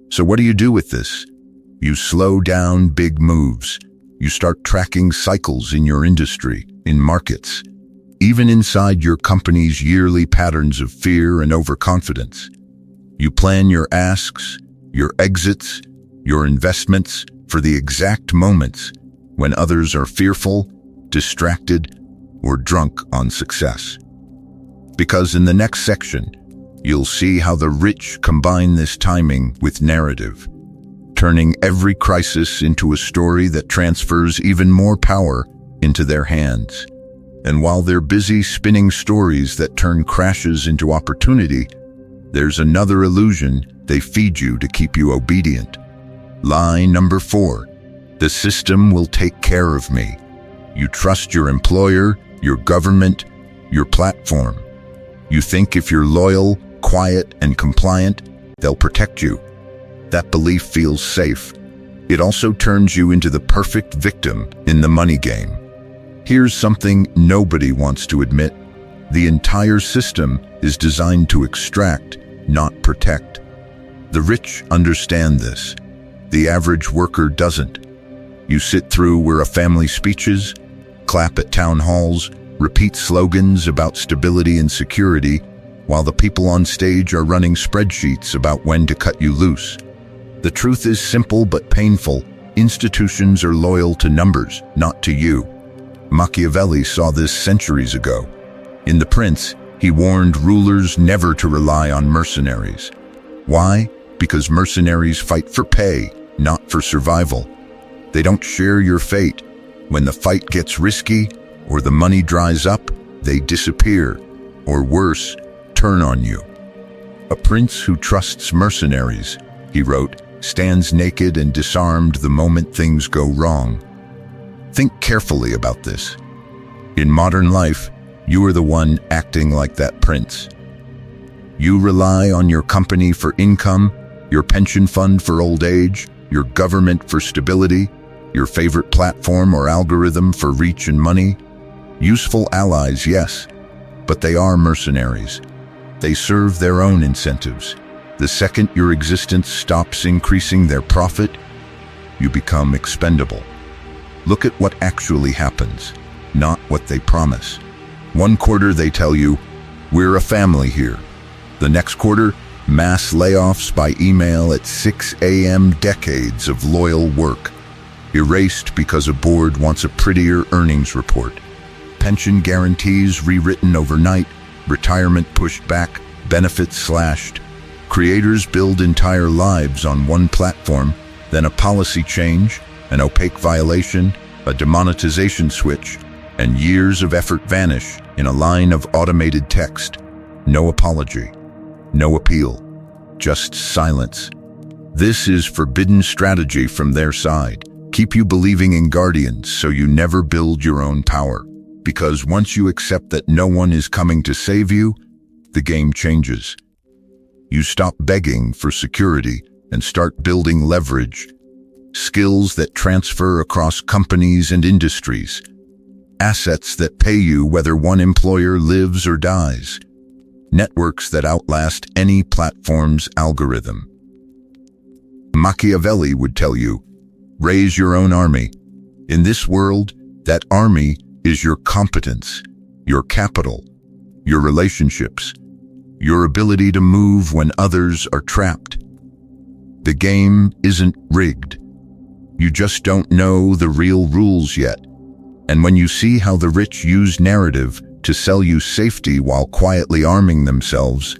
So what do you do with this? You slow down big moves. You start tracking cycles in your industry, in markets, even inside your company's yearly patterns of fear and overconfidence. You plan your asks, your exits, your investments for the exact moments when others are fearful, distracted, or drunk on success. Because in the next section, you'll see how the rich combine this timing with narrative, turning every crisis into a story that transfers even more power into their hands. And while they're busy spinning stories that turn crashes into opportunity, there's another illusion they feed you to keep you obedient. Lie number 4, the system will take care of me. You trust your employer, your government, your platform. You think if you're loyal, quiet, and compliant, they'll protect you. That belief feels safe. It also turns you into the perfect victim in the money game. Here's something nobody wants to admit. The entire system is designed to extract, not protect. The rich understand this. The average worker doesn't. You sit through where a family speeches, clap at town halls, repeat slogans about stability and security, while the people on stage are running spreadsheets about when to cut you loose. The truth is simple but painful. Institutions are loyal to numbers, not to you. Machiavelli saw this centuries ago. In The Prince, he warned rulers never to rely on mercenaries. Why? Because mercenaries fight for pay, not for survival. They don't share your fate. When the fight gets risky or the money dries up, they disappear, or worse, turn on you. A prince who trusts mercenaries, he wrote, stands naked and disarmed the moment things go wrong. Think carefully about this. In modern life, you are the one acting like that prince. You rely on your company for income, your pension fund for old age, your government for stability, your favorite platform or algorithm for reach and money. Useful allies, yes, but they are mercenaries. They serve their own incentives. The second your existence stops increasing their profit, you become expendable. Look at what actually happens, not what they promise. One quarter they tell you, we're a family here. The next quarter, mass layoffs by email at 6 a.m. Decades of loyal work, erased because a board wants a prettier earnings report. Pension guarantees rewritten overnight, retirement pushed back, benefits slashed. Creators build entire lives on one platform, then a policy change, an opaque violation, a demonetization switch, and years of effort vanish in a line of automated text. No apology, no appeal, just silence. This is forbidden strategy from their side. Keep you believing in guardians so you never build your own power. Because once you accept that no one is coming to save you, the game changes. You stop begging for security and start building leverage, skills that transfer across companies and industries, assets that pay you whether one employer lives or dies, networks that outlast any platform's algorithm. Machiavelli would tell you, raise your own army. In this world, that army is your competence, your capital, your relationships, your ability to move when others are trapped. The game isn't rigged. You just don't know the real rules yet. And when you see how the rich use narrative to sell you safety while quietly arming themselves,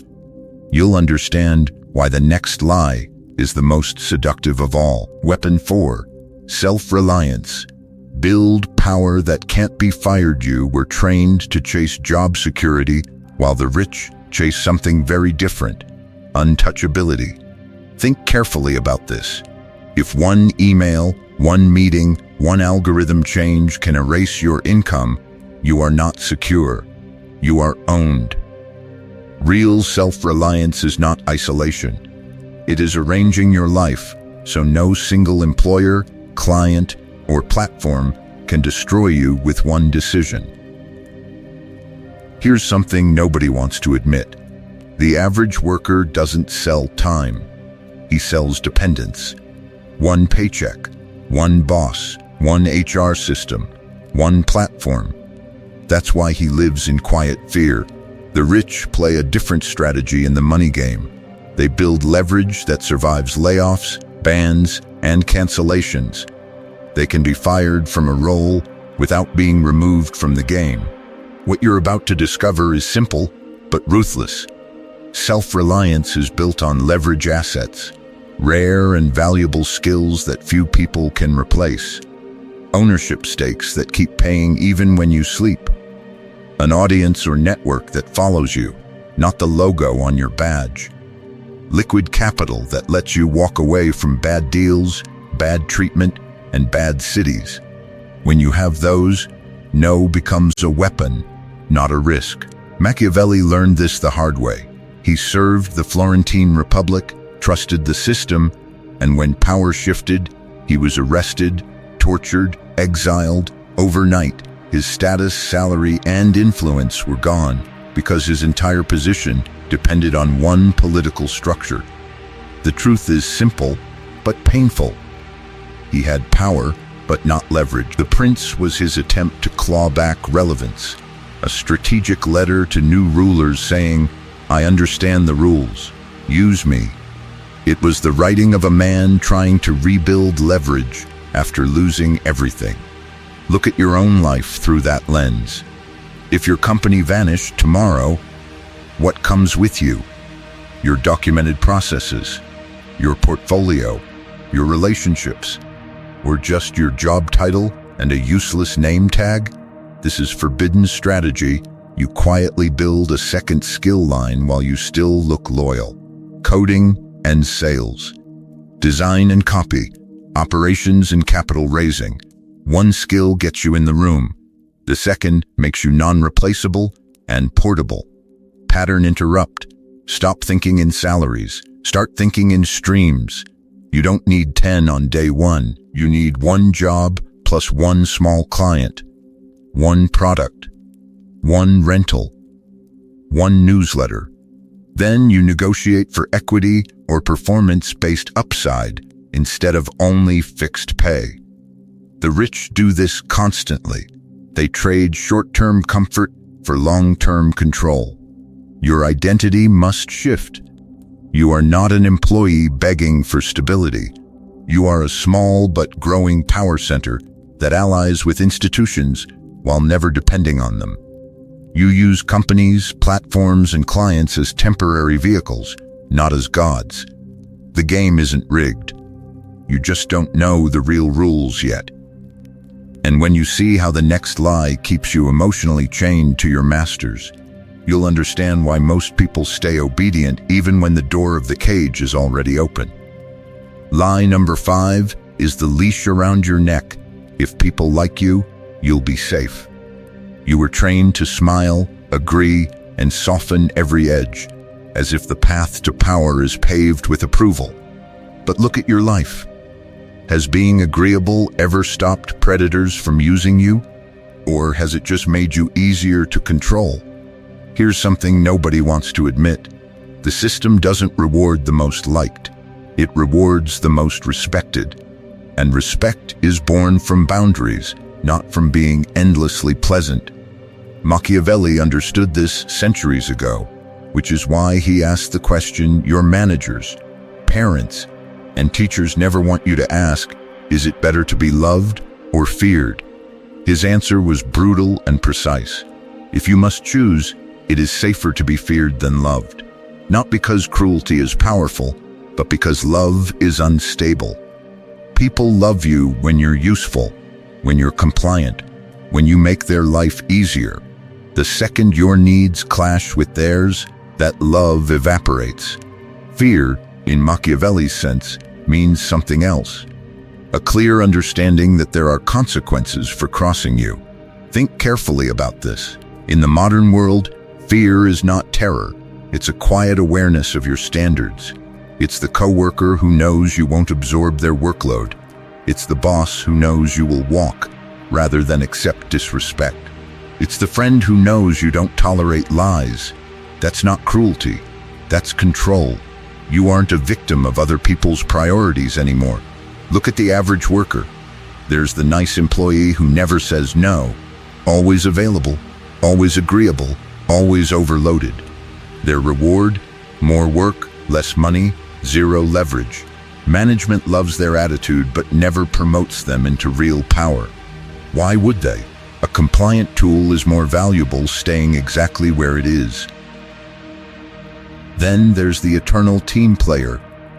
you'll understand why the next lie is the most seductive of all. Weapon 4, self-reliance. Build power that can't be fired. You were trained to chase job security while the rich chase something very different, untouchability. Think carefully about this. If one email, one meeting, one algorithm change can erase your income, you are not secure. You are owned. Real self-reliance is not isolation. It is arranging your life so no single employer, client, or platform can destroy you with one decision. Here's something nobody wants to admit. The average worker doesn't sell time. He sells dependence. One paycheck, one boss, one HR system, one platform. That's why he lives in quiet fear. The rich play a different strategy in the money game. They build leverage that survives layoffs, bans, and cancellations. They can be fired from a role without being removed from the game. What you're about to discover is simple, but ruthless. Self-reliance is built on leverage assets, rare and valuable skills that few people can replace. Ownership stakes that keep paying even when you sleep. An audience or network that follows you, not the logo on your badge. Liquid capital that lets you walk away from bad deals, bad treatment, and bad cities. When you have those, no becomes a weapon, not a risk. Machiavelli learned this the hard way. He served the Florentine Republic, trusted the system, and when power shifted, he was arrested, tortured, exiled. Overnight, his status, salary, and influence were gone because his entire position depended on one political structure. The truth is simple, but painful. He had power, but not leverage. The prince was his attempt to claw back relevance, a strategic letter to new rulers saying, I understand the rules, use me. It was the writing of a man trying to rebuild leverage after losing everything. Look at your own life through that lens. If your company vanished tomorrow, what comes with you? Your documented processes, your portfolio, your relationships, or just your job title and a useless name tag? This is forbidden strategy you quietly build a second skill line while you still look loyal. Coding and sales. Design and copy. Operations and capital raising. One skill gets you in the room. The second makes you non-replaceable and portable. Pattern interrupt. Stop thinking in salaries. Start thinking in streams. You don't need 10 on day one. You need one job plus one small client, one product, one rental, one newsletter. Then you negotiate for equity or performance-based upside instead of only fixed pay. The rich do this constantly. They trade short-term comfort for long-term control. Your identity must shift. You are not an employee begging for stability. You are a small but growing power center that allies with institutions while never depending on them. You use companies, platforms, and clients as temporary vehicles, not as gods. The game isn't rigged. You just don't know the real rules yet. And when you see how the next lie keeps you emotionally chained to your masters, you'll understand why most people stay obedient even when the door of the cage is already open. Lie number 5 is the leash around your neck. If people like you, you'll be safe. You were trained to smile, agree, and soften every edge, as if the path to power is paved with approval. But look at your life. Has being agreeable ever stopped predators from using you? Or has it just made you easier to control? Here's something nobody wants to admit. The system doesn't reward the most liked. It rewards the most respected. And respect is born from boundaries, not from being endlessly pleasant. Machiavelli understood this centuries ago, which is why he asked the question your managers, parents, and teachers never want you to ask, is it better to be loved or feared? His answer was brutal and precise. If you must choose, it is safer to be feared than loved. Not because cruelty is powerful, but because love is unstable. People love you when you're useful, when you're compliant, when you make their life easier. The second your needs clash with theirs, that love evaporates. Fear, in Machiavelli's sense, means something else. A clear understanding that there are consequences for crossing you. Think carefully about this. In the modern world, fear is not terror. It's a quiet awareness of your standards. It's the coworker who knows you won't absorb their workload. It's the boss who knows you will walk rather than accept disrespect. It's the friend who knows you don't tolerate lies. That's not cruelty. That's control. You aren't a victim of other people's priorities anymore. Look at the average worker. There's the nice employee who never says no, always available, always agreeable, always overloaded. Their reward? More work, less money, zero leverage. Management loves their attitude but never promotes them into real power. Why would they? A compliant tool is more valuable staying exactly where it is. Then there's the eternal team player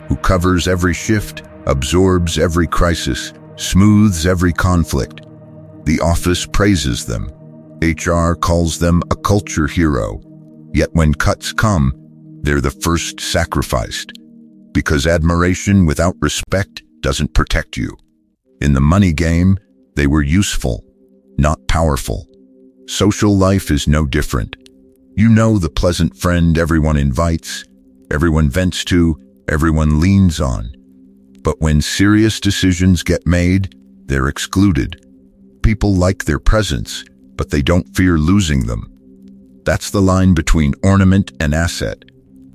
who covers every shift, absorbs every crisis, smooths every conflict. The office praises them. HR calls them a culture hero. Yet when cuts come, they're the first sacrificed. Because admiration without respect doesn't protect you. In the money game, they were useful, not powerful. Social life is no different. You know the pleasant friend everyone invites, everyone vents to, everyone leans on. But when serious decisions get made, they're excluded. People like their presence, but they don't fear losing them. That's the line between ornament and asset.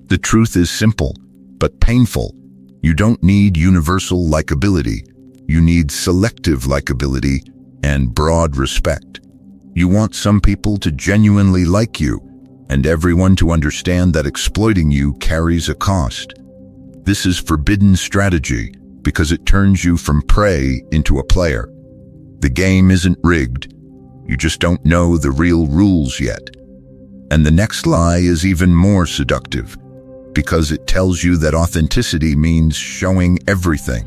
The truth is simple, but painful. You don't need universal likability. You need selective likability and broad respect. You want some people to genuinely like you, and everyone to understand that exploiting you carries a cost. This is forbidden strategy because it turns you from prey into a player. The game isn't rigged. You just don't know the real rules yet. And the next lie is even more seductive because it tells you that authenticity means showing everything,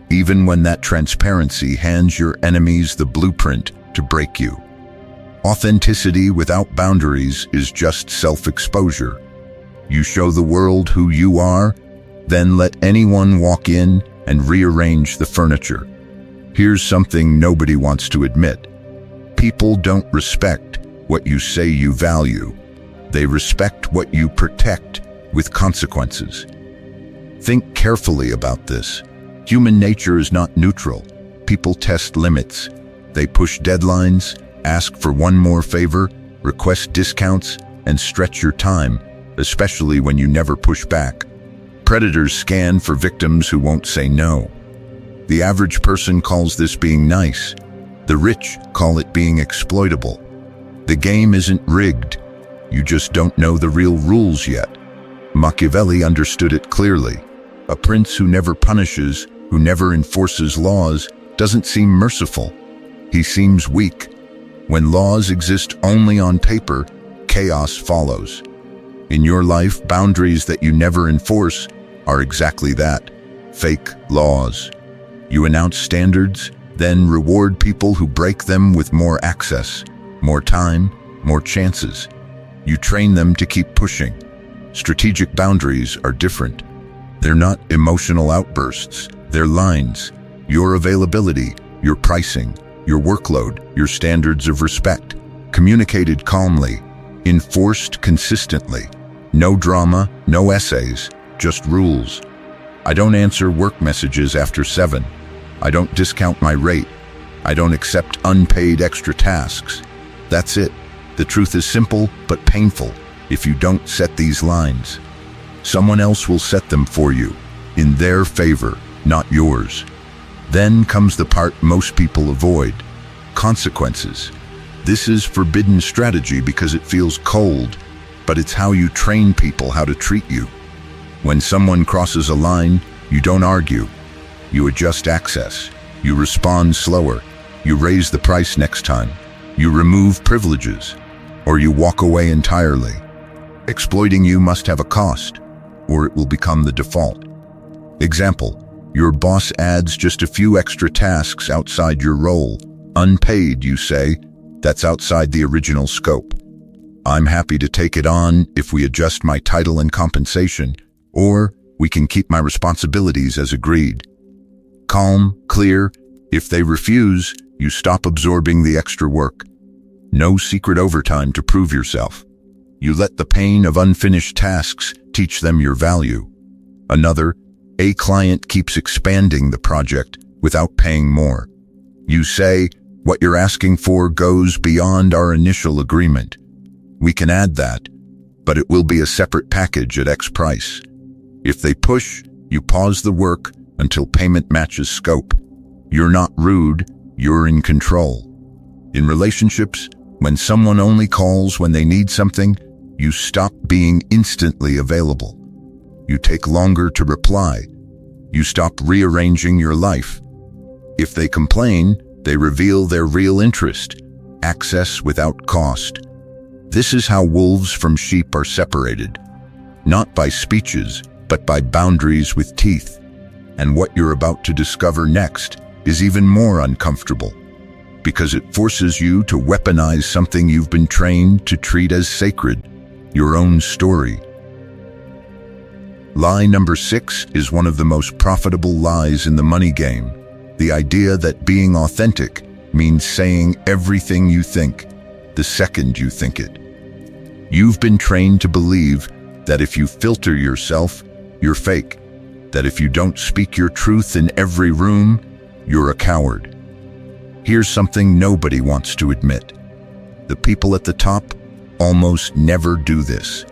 even when that transparency hands your enemies the blueprint to break you. Authenticity without boundaries is just self-exposure. You show the world who you are, then let anyone walk in and rearrange the furniture. Here's something nobody wants to admit. People don't respect what you say you value. They respect what you protect with consequences. Think carefully about this. Human nature is not neutral. People test limits. They push deadlines, ask for one more favor, request discounts, and stretch your time, especially when you never push back. Predators scan for victims who won't say no. The average person calls this being nice. The rich call it being exploitable. The game isn't rigged. You just don't know the real rules yet. Machiavelli understood it clearly. A prince who never punishes, who never enforces laws, doesn't seem merciful. He seems weak. When laws exist only on paper, chaos follows. In your life, boundaries that you never enforce are exactly that, fake laws. You announce standards, then reward people who break them with more access, more time, more chances. You train them to keep pushing. Strategic boundaries are different. They're not emotional outbursts, they're lines. Your availability, your pricing, your workload, your standards of respect, communicated calmly, enforced consistently. No drama, no essays, just rules. I don't answer work messages after 7. I don't discount my rate. I don't accept unpaid extra tasks. That's it. The truth is simple but painful if you don't set these lines. Someone else will set them for you, in their favor, not yours. Then comes the part most people avoid, consequences. This is forbidden strategy because it feels cold, but it's how you train people how to treat you. When someone crosses a line, you don't argue. You adjust access. You respond slower. You raise the price next time. You remove privileges, or you walk away entirely. Exploiting you must have a cost, or it will become the default. Example, your boss adds just a few extra tasks outside your role. Unpaid, you say. That's outside the original scope. I'm happy to take it on if we adjust my title and compensation, or we can keep my responsibilities as agreed. Calm, clear. If they refuse, you stop absorbing the extra work. No secret overtime to prove yourself. You let the pain of unfinished tasks teach them your value. Another, a client keeps expanding the project without paying more. You say, what you're asking for goes beyond our initial agreement. We can add that, but it will be a separate package at X price. If they push, you pause the work until payment matches scope. You're not rude, you're in control. In relationships, when someone only calls when they need something, you stop being instantly available. You take longer to reply. You stop rearranging your life. If they complain, they reveal their real interest, access without cost. This is how wolves from sheep are separated, not by speeches, but by boundaries with teeth. And what you're about to discover next is even more uncomfortable, because it forces you to weaponize something you've been trained to treat as sacred, your own story. Lie number 6 is one of the most profitable lies in the money game. The idea that being authentic means saying everything you think, the second you think it. You've been trained to believe that if you filter yourself, you're fake. That if you don't speak your truth in every room, you're a coward. Here's something nobody wants to admit. The people at the top almost never do this.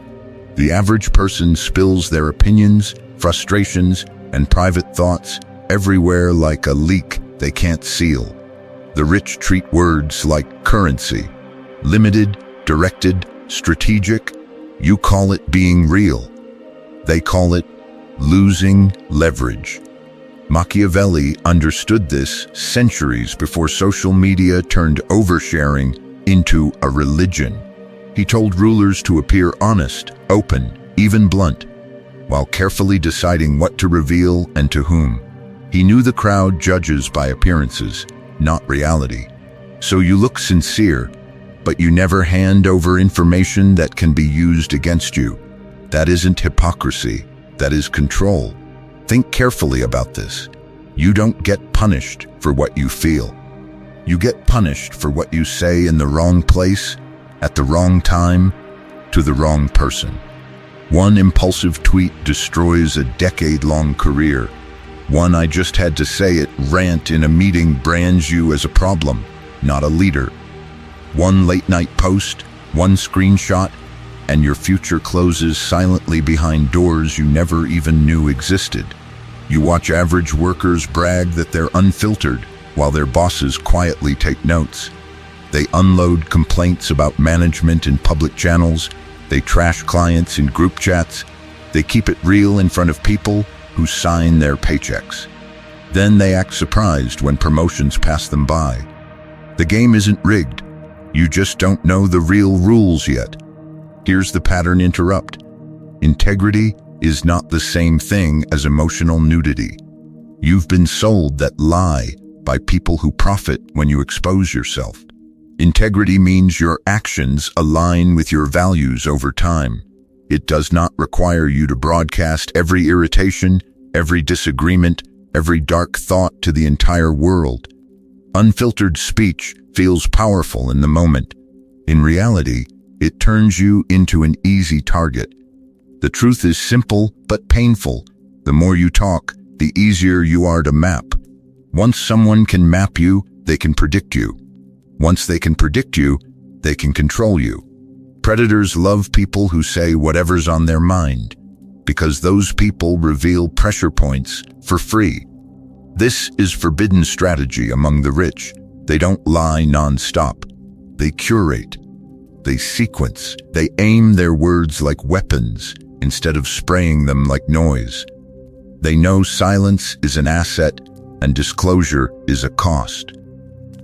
The average person spills their opinions, frustrations, and private thoughts everywhere like a leak they can't seal. The rich treat words like currency, limited, directed, strategic. You call it being real. They call it losing leverage. Machiavelli understood this centuries before social media turned oversharing into a religion. He told rulers to appear honest, open, even blunt, while carefully deciding what to reveal and to whom. He knew the crowd judges by appearances, not reality. So you look sincere, but you never hand over information that can be used against you. That isn't hypocrisy, that is control. Think carefully about this. You don't get punished for what you feel. You get punished for what you say in the wrong place, at the wrong time, to the wrong person. One impulsive tweet destroys a decade-long career. One "I just had to say it" rant in a meeting brands you as a problem, not a leader. One late-night post, one screenshot, and your future closes silently behind doors you never even knew existed. You watch average workers brag that they're unfiltered, while their bosses quietly take notes. They unload complaints about management in public channels. They trash clients in group chats. They keep it real in front of people who sign their paychecks. Then they act surprised when promotions pass them by. The game isn't rigged. You just don't know the real rules yet. Here's the pattern interrupt. Integrity is not the same thing as emotional nudity. You've been sold that lie by people who profit when you expose yourself. Integrity means your actions align with your values over time. It does not require you to broadcast every irritation, every disagreement, every dark thought to the entire world. Unfiltered speech feels powerful in the moment. In reality, it turns you into an easy target. The truth is simple but painful. The more you talk, the easier you are to map. Once someone can map you, they can predict you. Once they can predict you, they can control you. Predators love people who say whatever's on their mind, because those people reveal pressure points for free. This is forbidden strategy among the rich. They don't lie non-stop. They curate. They sequence. They aim their words like weapons instead of spraying them like noise. They know silence is an asset and disclosure is a cost.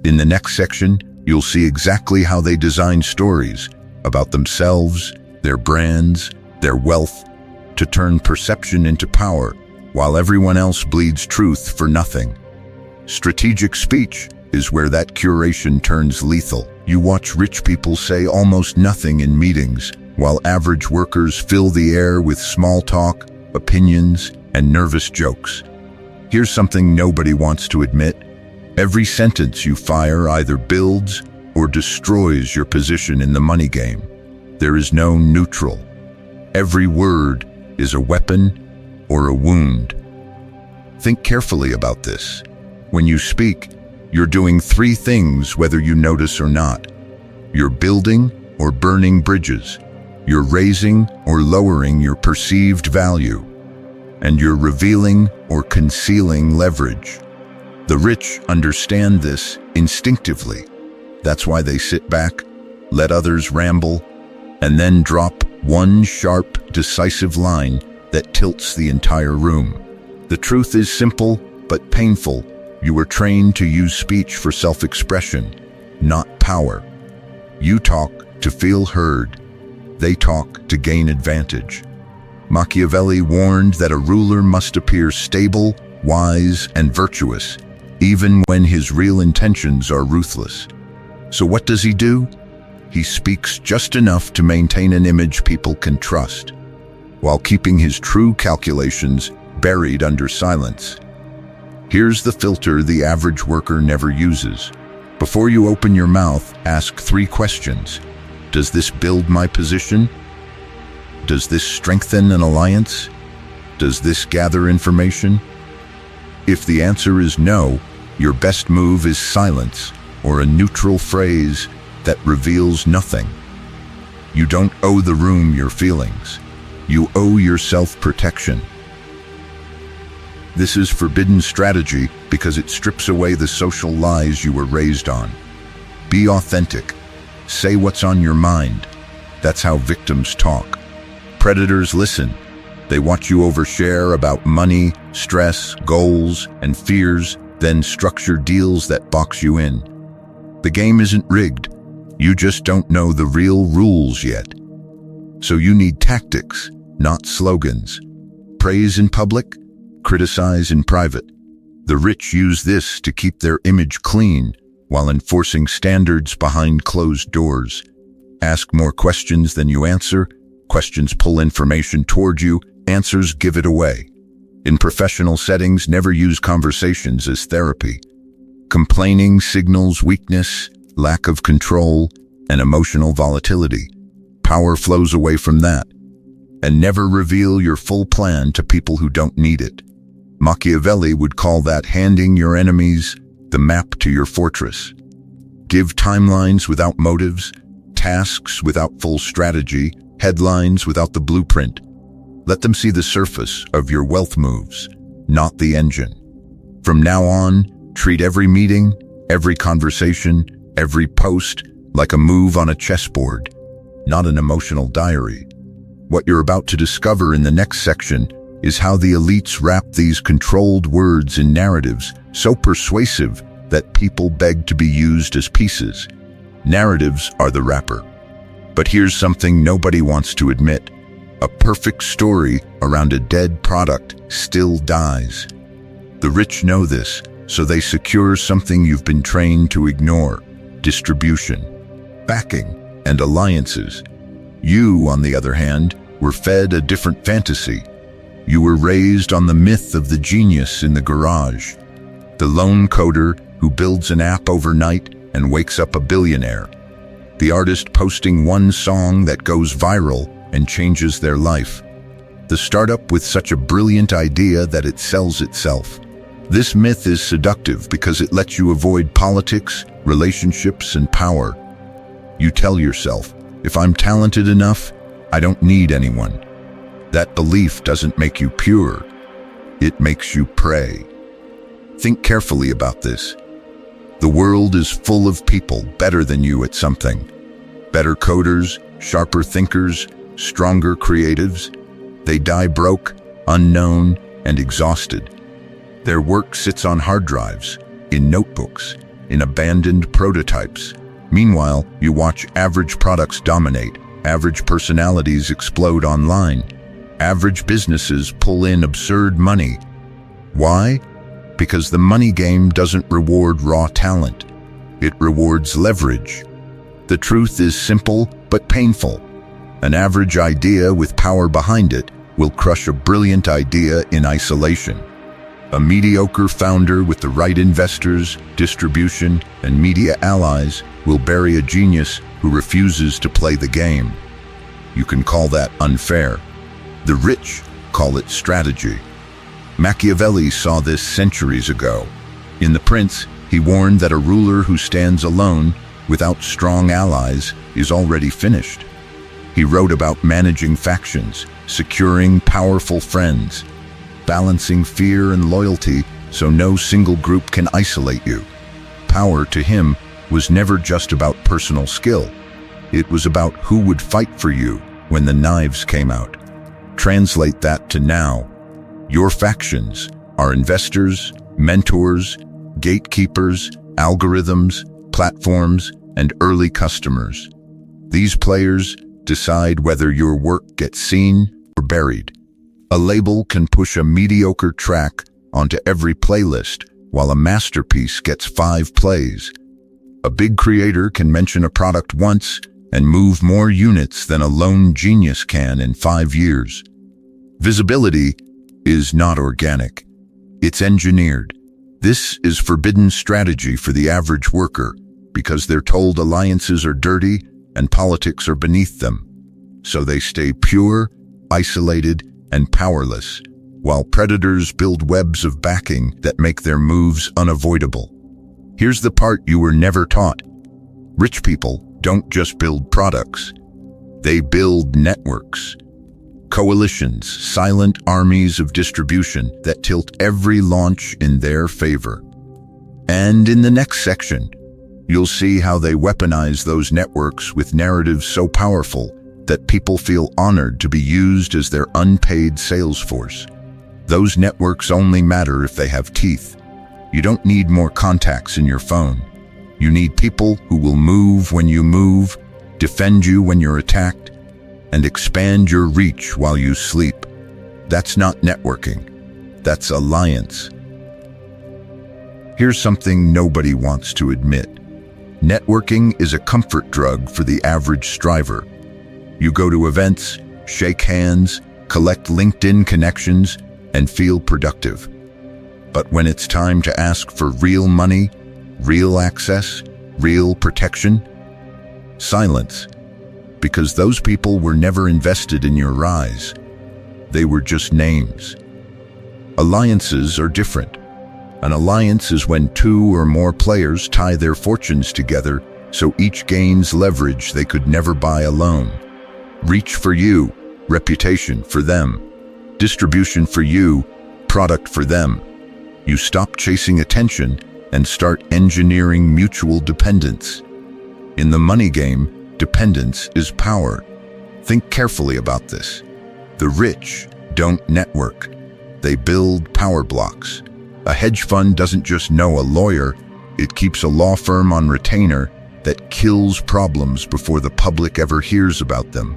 In the next section, you'll see exactly how they design stories about themselves, their brands, their wealth, to turn perception into power, while everyone else bleeds truth for nothing. Strategic speech is where that curation turns lethal. You watch rich people say almost nothing in meetings, while average workers fill the air with small talk, opinions, and nervous jokes. Here's something nobody wants to admit. Every sentence you fire either builds or destroys your position in the money game. There is no neutral. Every word is a weapon or a wound. Think carefully about this. When you speak, you're doing three things whether you notice or not. You're building or burning bridges. You're raising or lowering your perceived value. And you're revealing or concealing leverage. The rich understand this instinctively. That's why they sit back, let others ramble, and then drop one sharp, decisive line that tilts the entire room. The truth is simple but painful. You were trained to use speech for self-expression, not power. You talk to feel heard. They talk to gain advantage. Machiavelli warned that a ruler must appear stable, wise, and virtuous, even when his real intentions are ruthless. So what does he do? He speaks just enough to maintain an image people can trust, while keeping his true calculations buried under silence. Here's the filter the average worker never uses. Before you open your mouth, ask 3 questions. Does this build my position? Does this strengthen an alliance? Does this gather information? If the answer is no, your best move is silence, or a neutral phrase that reveals nothing. You don't owe the room your feelings. You owe yourself protection. This is forbidden strategy because it strips away the social lies you were raised on. Be authentic. Say what's on your mind. That's how victims talk. Predators listen. They watch you overshare about money, stress, goals, and fears, then structure deals that box you in. The game isn't rigged. You just don't know the real rules yet. So you need tactics, not slogans. Praise in public, criticize in private. The rich use this to keep their image clean, while enforcing standards behind closed doors. Ask more questions than you answer. Questions pull information toward you. Answers give it away. In professional settings, never use conversations as therapy. Complaining signals weakness, lack of control, and emotional volatility. Power flows away from that. And never reveal your full plan to people who don't need it. Machiavelli would call that handing your enemies the map to your fortress. Give timelines without motives, tasks without full strategy, headlines without the blueprint. Let them see the surface of your wealth moves, not the engine. From now on, treat every meeting, every conversation, every post like a move on a chessboard, not an emotional diary. What you're about to discover in the next section is how the elites wrap these controlled words in narratives so persuasive that people beg to be used as pieces. Narratives are the wrapper. But here's something nobody wants to admit. A perfect story around a dead product still dies. The rich know this, so they secure something you've been trained to ignore: distribution, backing, and alliances. You, on the other hand, were fed a different fantasy. You were raised on the myth of the genius in the garage, the lone coder who builds an app overnight and wakes up a billionaire, the artist posting one song that goes viral and changes their life, the startup with such a brilliant idea that it sells itself. This myth is seductive because it lets you avoid politics, relationships, and power. You tell yourself, if I'm talented enough, I don't need anyone. That belief doesn't make you pure. It makes you prey. Think carefully about this. The world is full of people better than you at something. Better coders, sharper thinkers, stronger creatives. They die broke, unknown, and exhausted. Their work sits on hard drives, in notebooks, in abandoned prototypes. Meanwhile, you watch average products dominate, average personalities explode online, average businesses pull in absurd money. Why? Because the money game doesn't reward raw talent. It rewards leverage. The truth is simple but painful. An average idea with power behind it will crush a brilliant idea in isolation. A mediocre founder with the right investors, distribution, and media allies will bury a genius who refuses to play the game. You can call that unfair. The rich call it strategy. Machiavelli saw this centuries ago. In The Prince, he warned that a ruler who stands alone, without strong allies, is already finished. He wrote about managing factions, securing powerful friends, balancing fear and loyalty so no single group can isolate you. Power to him was never just about personal skill. It was about who would fight for you when the knives came out. Translate that to now. Your factions are investors, mentors, gatekeepers, algorithms, platforms, and early customers. These players decide whether your work gets seen or buried. A label can push a mediocre track onto every playlist, while a masterpiece gets 5 plays. A big creator can mention a product once and move more units than a lone genius can in 5 years. Visibility is not organic. It's engineered. This is forbidden strategy for the average worker because they're told alliances are dirty and politics are beneath them. So they stay pure, isolated, and powerless, while predators build webs of backing that make their moves unavoidable. Here's the part you were never taught. Rich people don't just build products. They build networks. Coalitions, silent armies of distribution that tilt every launch in their favor. And in the next section, you'll see how they weaponize those networks with narratives so powerful that people feel honored to be used as their unpaid sales force. Those networks only matter if they have teeth. You don't need more contacts in your phone. You need people who will move when you move, defend you when you're attacked, and expand your reach while you sleep. That's not networking. That's alliance. Here's something nobody wants to admit. Networking is a comfort drug for the average striver. You go to events, shake hands, collect LinkedIn connections, and feel productive. But when it's time to ask for real money, real access, real protection, silence. Because those people were never invested in your rise. They were just names. Alliances are different. An alliance is when two or more players tie their fortunes together so each gains leverage they could never buy alone. Reach for you, reputation for them. Distribution for you, product for them. You stop chasing attention and start engineering mutual dependence. In the money game, dependence is power. Think carefully about this. The rich don't network. They build power blocks. A hedge fund doesn't just know a lawyer, it keeps a law firm on retainer that kills problems before the public ever hears about them.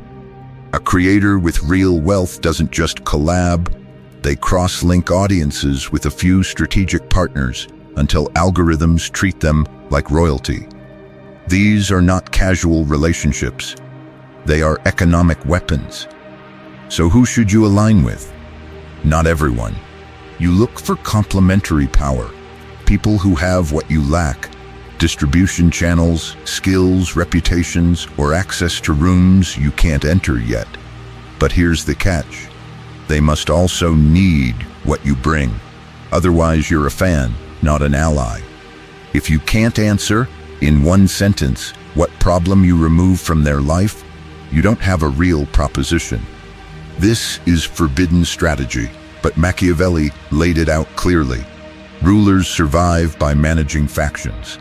A creator with real wealth doesn't just collab, they cross-link audiences with a few strategic partners until algorithms treat them like royalty. These are not casual relationships. They are economic weapons. So who should you align with? Not everyone. You look for complementary power, people who have what you lack, distribution channels, skills, reputations, or access to rooms you can't enter yet. But here's the catch. They must also need what you bring. Otherwise, you're a fan, not an ally. If you can't answer, in one sentence, what problem you remove from their life, you don't have a real proposition. This is forbidden strategy. But Machiavelli laid it out clearly. Rulers survive by managing factions.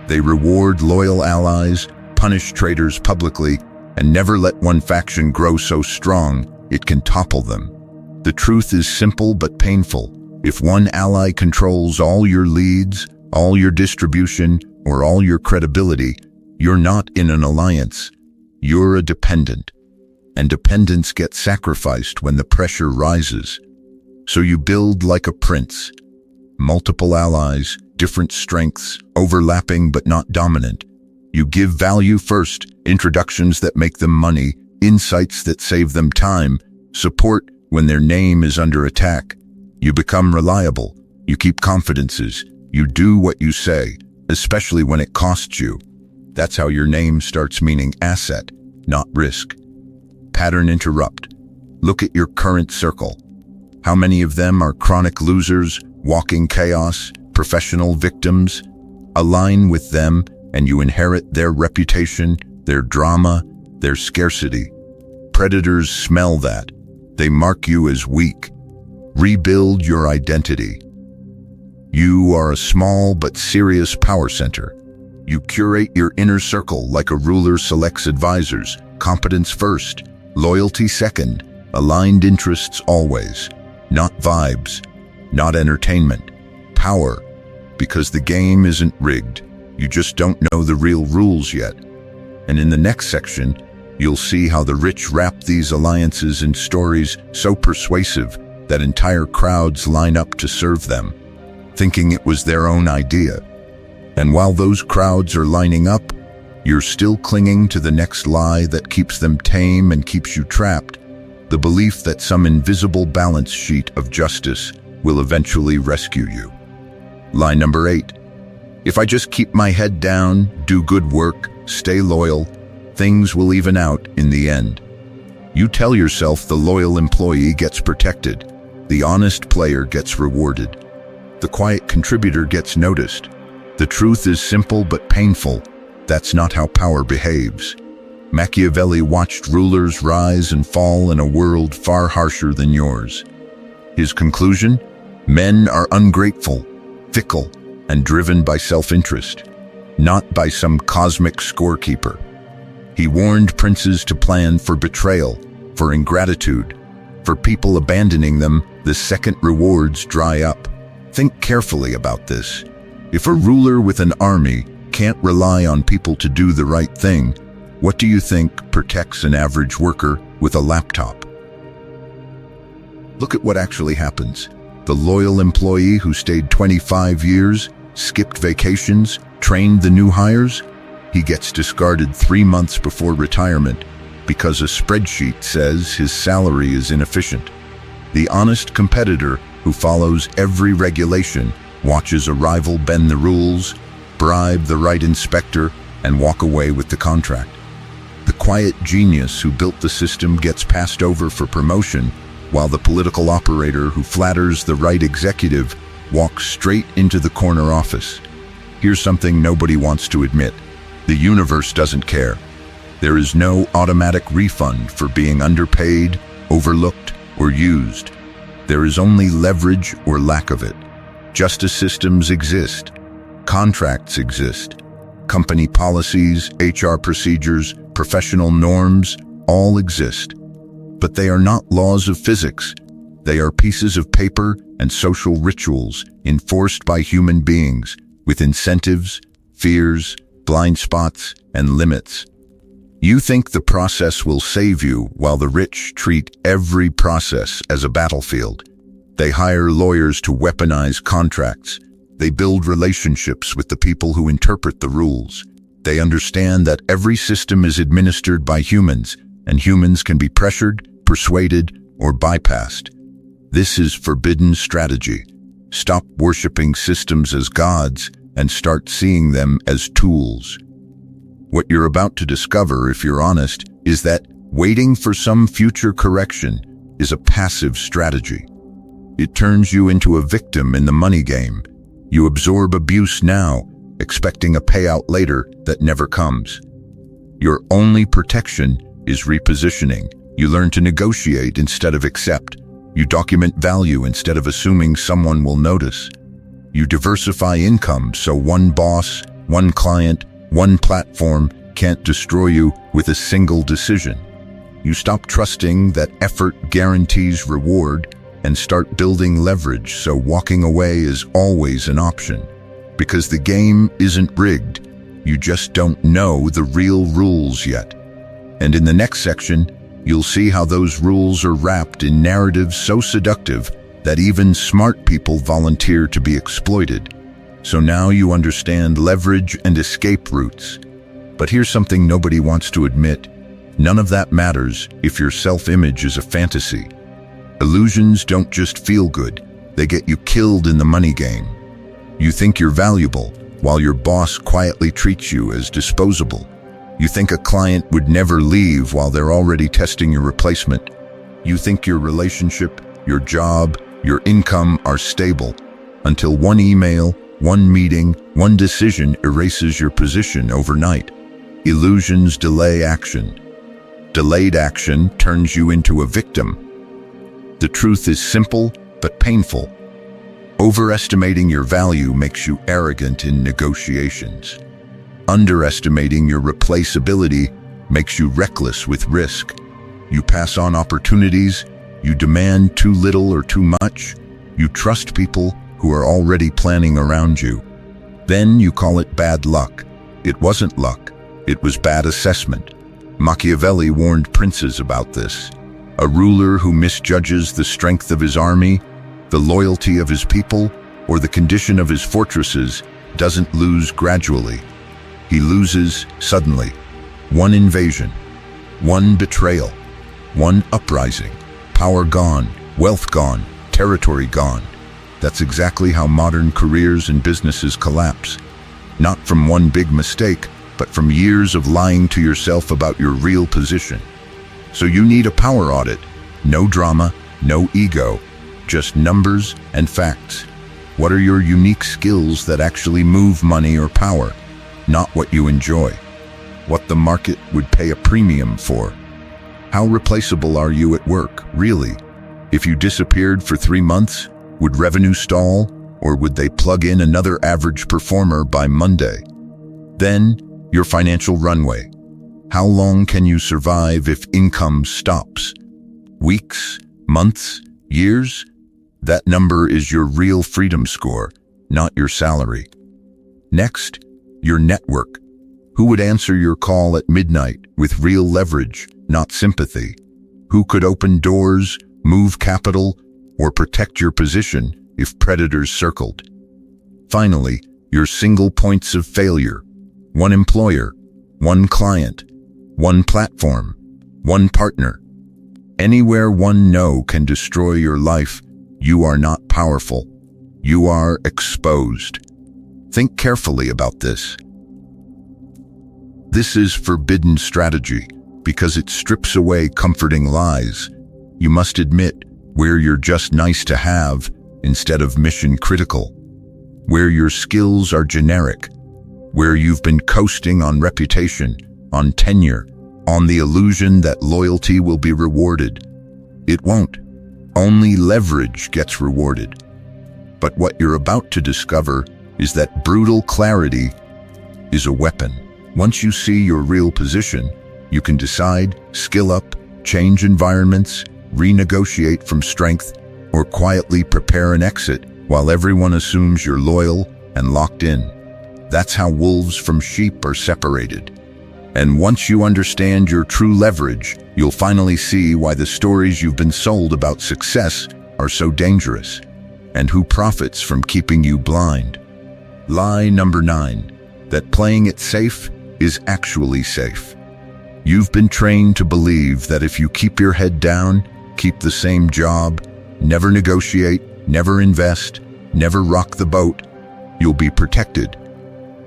They reward loyal allies, punish traitors publicly, and never let one faction grow so strong it can topple them. The truth is simple but painful. If one ally controls all your leads, all your distribution, or all your credibility, you're not in an alliance. You're a dependent. And dependents get sacrificed when the pressure rises. So you build like a prince. Multiple allies, different strengths, overlapping but not dominant. You give value first, introductions that make them money, insights that save them time, support when their name is under attack. You become reliable. You keep confidences. You do what you say, especially when it costs you. That's how your name starts meaning asset, not risk. Pattern interrupt. Look at your current circle. How many of them are chronic losers, walking chaos, professional victims? Align with them and you inherit their reputation, their drama, their scarcity. Predators smell that. They mark you as weak. Rebuild your identity. You are a small but serious power center. You curate your inner circle like a ruler selects advisors, competence first, loyalty second, aligned interests always. Not vibes, not entertainment, power, because the game isn't rigged. You just don't know the real rules yet. And in the next section, you'll see how the rich wrap these alliances in stories so persuasive that entire crowds line up to serve them, thinking it was their own idea. And while those crowds are lining up, you're still clinging to the next lie that keeps them tame and keeps you trapped. The belief that some invisible balance sheet of justice will eventually rescue you. Lie number 8. If I just keep my head down, do good work, stay loyal, things will even out in the end. You tell yourself the loyal employee gets protected, the honest player gets rewarded, the quiet contributor gets noticed. The truth is simple but painful. That's not how power behaves. Machiavelli watched rulers rise and fall in a world far harsher than yours. His conclusion? Men are ungrateful, fickle, and driven by self-interest, not by some cosmic scorekeeper. He warned princes to plan for betrayal, for ingratitude, for people abandoning them the second rewards dry up. Think carefully about this. If a ruler with an army can't rely on people to do the right thing, what do you think protects an average worker with a laptop? Look at what actually happens. The loyal employee who stayed 25 years, skipped vacations, trained the new hires, he gets discarded 3 months before retirement because a spreadsheet says his salary is inefficient. The honest competitor who follows every regulation, watches a rival bend the rules, bribe the right inspector, and walk away with the contract. The quiet genius who built the system gets passed over for promotion, while the political operator who flatters the right executive walks straight into the corner office. Here's something nobody wants to admit. The universe doesn't care. There is no automatic refund for being underpaid, overlooked, or used. There is only leverage or lack of it. Justice systems exist. Contracts exist. Company policies, HR procedures, professional norms, all exist. But they are not laws of physics. They are pieces of paper and social rituals enforced by human beings with incentives, fears, blind spots, and limits. You think the process will save you, while the rich treat every process as a battlefield. They hire lawyers to weaponize contracts. They build relationships with the people who interpret the rules. They understand that every system is administered by humans, and humans can be pressured, persuaded, or bypassed. This is forbidden strategy. Stop worshiping systems as gods and start seeing them as tools. What you're about to discover, if you're honest, is that waiting for some future correction is a passive strategy. It turns you into a victim in the money game. You absorb abuse now, expecting a payout later that never comes. Your only protection is repositioning. You learn to negotiate instead of accept. You document value instead of assuming someone will notice. You diversify income so one boss, one client, one platform can't destroy you with a single decision. You stop trusting that effort guarantees reward and start building leverage so walking away is always an option. Because the game isn't rigged, you just don't know the real rules yet. And in the next section, you'll see how those rules are wrapped in narratives so seductive that even smart people volunteer to be exploited. So now you understand leverage and escape routes. But here's something nobody wants to admit. None of that matters if your self-image is a fantasy. Illusions don't just feel good, they get you killed in the money game. You think you're valuable, while your boss quietly treats you as disposable. You think a client would never leave while they're already testing your replacement. You think your relationship, your job, your income are stable, until one email, one meeting, one decision erases your position overnight. Illusions delay action. Delayed action turns you into a victim. The truth is simple but painful. Overestimating your value makes you arrogant in negotiations. Underestimating your replaceability makes you reckless with risk. You pass on opportunities, you demand too little or too much, you trust people who are already planning around you. Then you call it bad luck. It wasn't luck, it was bad assessment. Machiavelli warned princes about this. A ruler who misjudges the strength of his army, the loyalty of his people, or the condition of his fortresses doesn't lose gradually. He loses suddenly. One invasion, one betrayal, one uprising, power gone, wealth gone, territory gone. That's exactly how modern careers and businesses collapse. Not from one big mistake, but from years of lying to yourself about your real position. So you need a power audit. No drama, no ego, just numbers and facts. What are your unique skills that actually move money or power? Not what you enjoy. What the market would pay a premium for. How replaceable are you at work, really? If you disappeared for 3 months, would revenue stall, or would they plug in another average performer by Monday? Then, your financial runway. How long can you survive if income stops? Weeks, months, years? That number is your real freedom score, not your salary. Next, your network. Who would answer your call at midnight with real leverage, not sympathy? Who could open doors, move capital, or protect your position if predators circled? Finally, your single points of failure. One employer, one client, one platform, one partner. Anywhere one no can destroy your life, you are not powerful. You are exposed. Think carefully about this. This is forbidden strategy because it strips away comforting lies. You must admit where you're just nice to have instead of mission critical, where your skills are generic, where you've been coasting on reputation, on tenure, on the illusion that loyalty will be rewarded. It won't. Only leverage gets rewarded. But what you're about to discover is that brutal clarity is a weapon. Once you see your real position, you can decide, skill up, change environments, renegotiate from strength, or quietly prepare an exit while everyone assumes you're loyal and locked in. That's how wolves from sheep are separated. And once you understand your true leverage, you'll finally see why the stories you've been sold about success are so dangerous, and who profits from keeping you blind. Lie number 9, that playing it safe is actually safe. You've been trained to believe that if you keep your head down, keep the same job, never negotiate, never invest, never rock the boat, you'll be protected.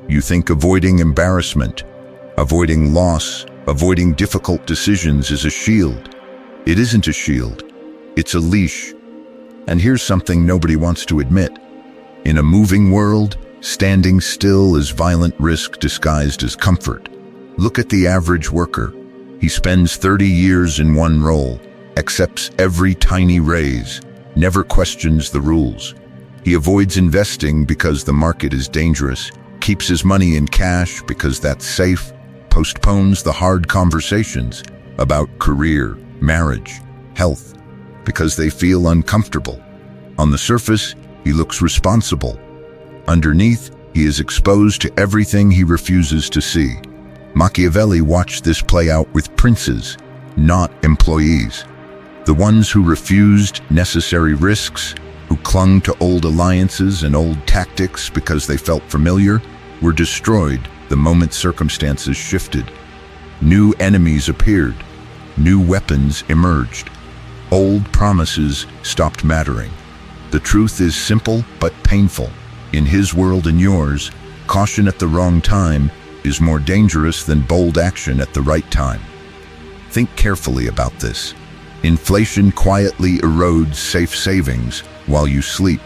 You think avoiding embarrassment, avoiding loss, avoiding difficult decisions is a shield. It isn't a shield. It's a leash. And here's something nobody wants to admit. In a moving world, standing still is violent risk disguised as comfort. Look at the average worker. He spends 30 years in one role, accepts every tiny raise, never questions the rules. He avoids investing because the market is dangerous, keeps his money in cash because that's safe, postpones the hard conversations about career, marriage, health, because they feel uncomfortable. On the surface, he looks responsible. Underneath, he is exposed to everything he refuses to see. Machiavelli watched this play out with princes, not employees. The ones who refused necessary risks, who clung to old alliances and old tactics because they felt familiar, were destroyed the moment circumstances shifted. New enemies appeared. New weapons emerged. Old promises stopped mattering. The truth is simple but painful. In his world and yours, caution at the wrong time is more dangerous than bold action at the right time. Think carefully about this. Inflation quietly erodes safe savings while you sleep.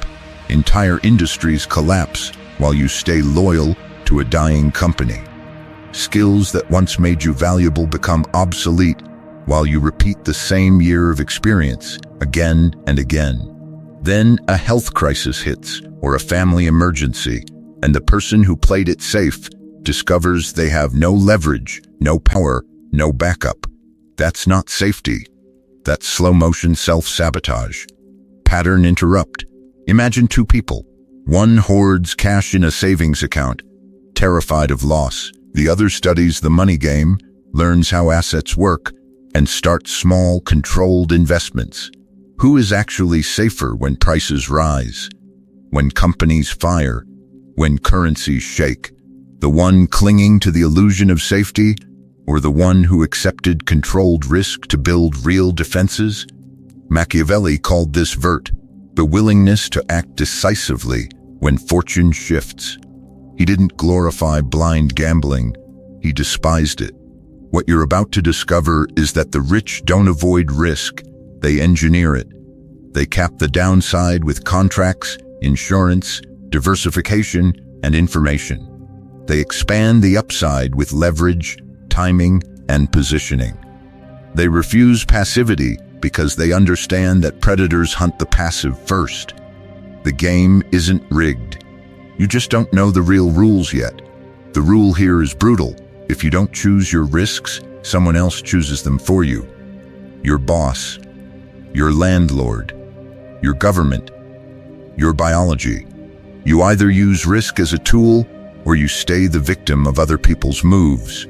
Entire industries collapse while you stay loyal to a dying company. Skills that once made you valuable become obsolete while you repeat the same year of experience again and again. Then a health crisis hits or a family emergency, and the person who played it safe discovers they have no leverage, no power, no backup. That's not safety. That's slow-motion self-sabotage. Pattern interrupt. Imagine two people. One hoards cash in a savings account, terrified of loss. The other studies the money game, learns how assets work, and starts small, controlled investments. Who is actually safer when prices rise? When companies fire? When currencies shake? The one clinging to the illusion of safety, or the one who accepted controlled risk to build real defenses? Machiavelli called this vert, the willingness to act decisively when fortune shifts. He didn't glorify blind gambling, he despised it. What you're about to discover is that the rich don't avoid risk, they engineer it. They cap the downside with contracts, insurance, diversification, and information. They expand the upside with leverage, timing, and positioning. They refuse passivity because they understand that predators hunt the passive first. The game isn't rigged. You just don't know the real rules yet. The rule here is brutal. If you don't choose your risks, someone else chooses them for you. Your boss, your landlord, your government, your biology. You either use risk as a tool or you stay the victim of other people's moves.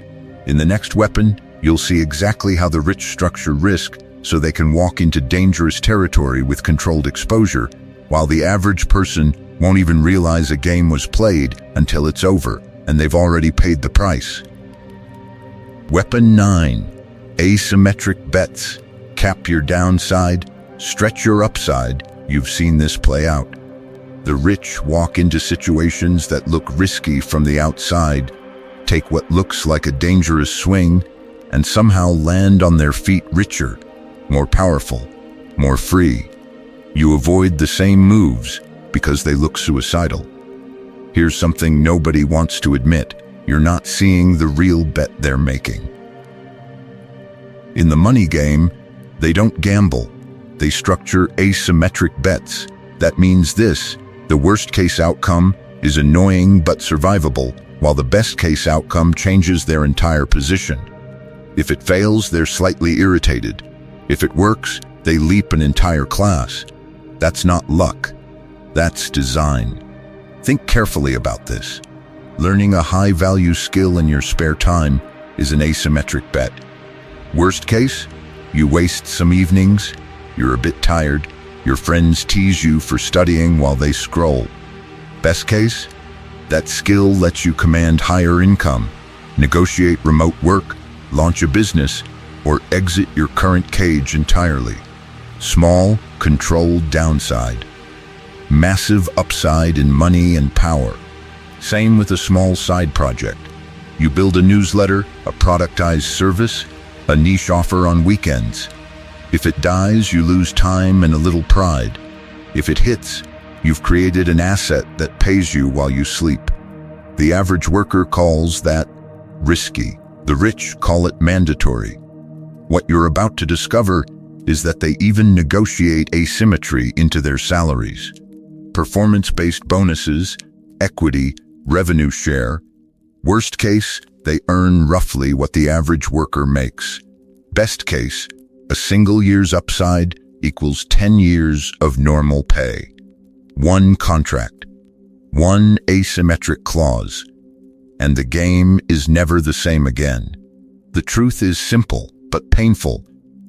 In the next weapon, you'll see exactly how the rich structure risk so they can walk into dangerous territory with controlled exposure, while the average person won't even realize a game was played until it's over and they've already paid the price. Weapon 9. Asymmetric bets. Cap your downside, stretch your upside. You've seen this play out. The rich walk into situations that look risky from the outside, take what looks like a dangerous swing, and somehow land on their feet richer, more powerful, more free. You avoid the same moves because they look suicidal. Here's something nobody wants to admit. You're not seeing the real bet they're making. In the money game, they don't gamble. They structure asymmetric bets. That means this: the worst-case outcome is annoying but survivable, while the best-case outcome changes their entire position. If it fails, they're slightly irritated. If it works, they leap an entire class. That's not luck. That's design. Think carefully about this. Learning a high-value skill in your spare time is an asymmetric bet. Worst case, you waste some evenings, you're a bit tired, your friends tease you for studying while they scroll. Best case, that skill lets you command higher income, negotiate remote work, launch a business, or exit your current cage entirely. Small, controlled downside. Massive upside in money and power. Same with a small side project. You build a newsletter, a productized service, a niche offer on weekends. If it dies, you lose time and a little pride. If it hits, you've created an asset that pays you while you sleep. The average worker calls that risky. The rich call it mandatory. What you're about to discover is that they even negotiate asymmetry into their salaries. Performance-based bonuses, equity, revenue share. Worst case, they earn roughly what the average worker makes. Best case, a single year's upside equals 10 years of normal pay. One contract, one asymmetric clause, and the game is never the same again. The truth is simple, but painful.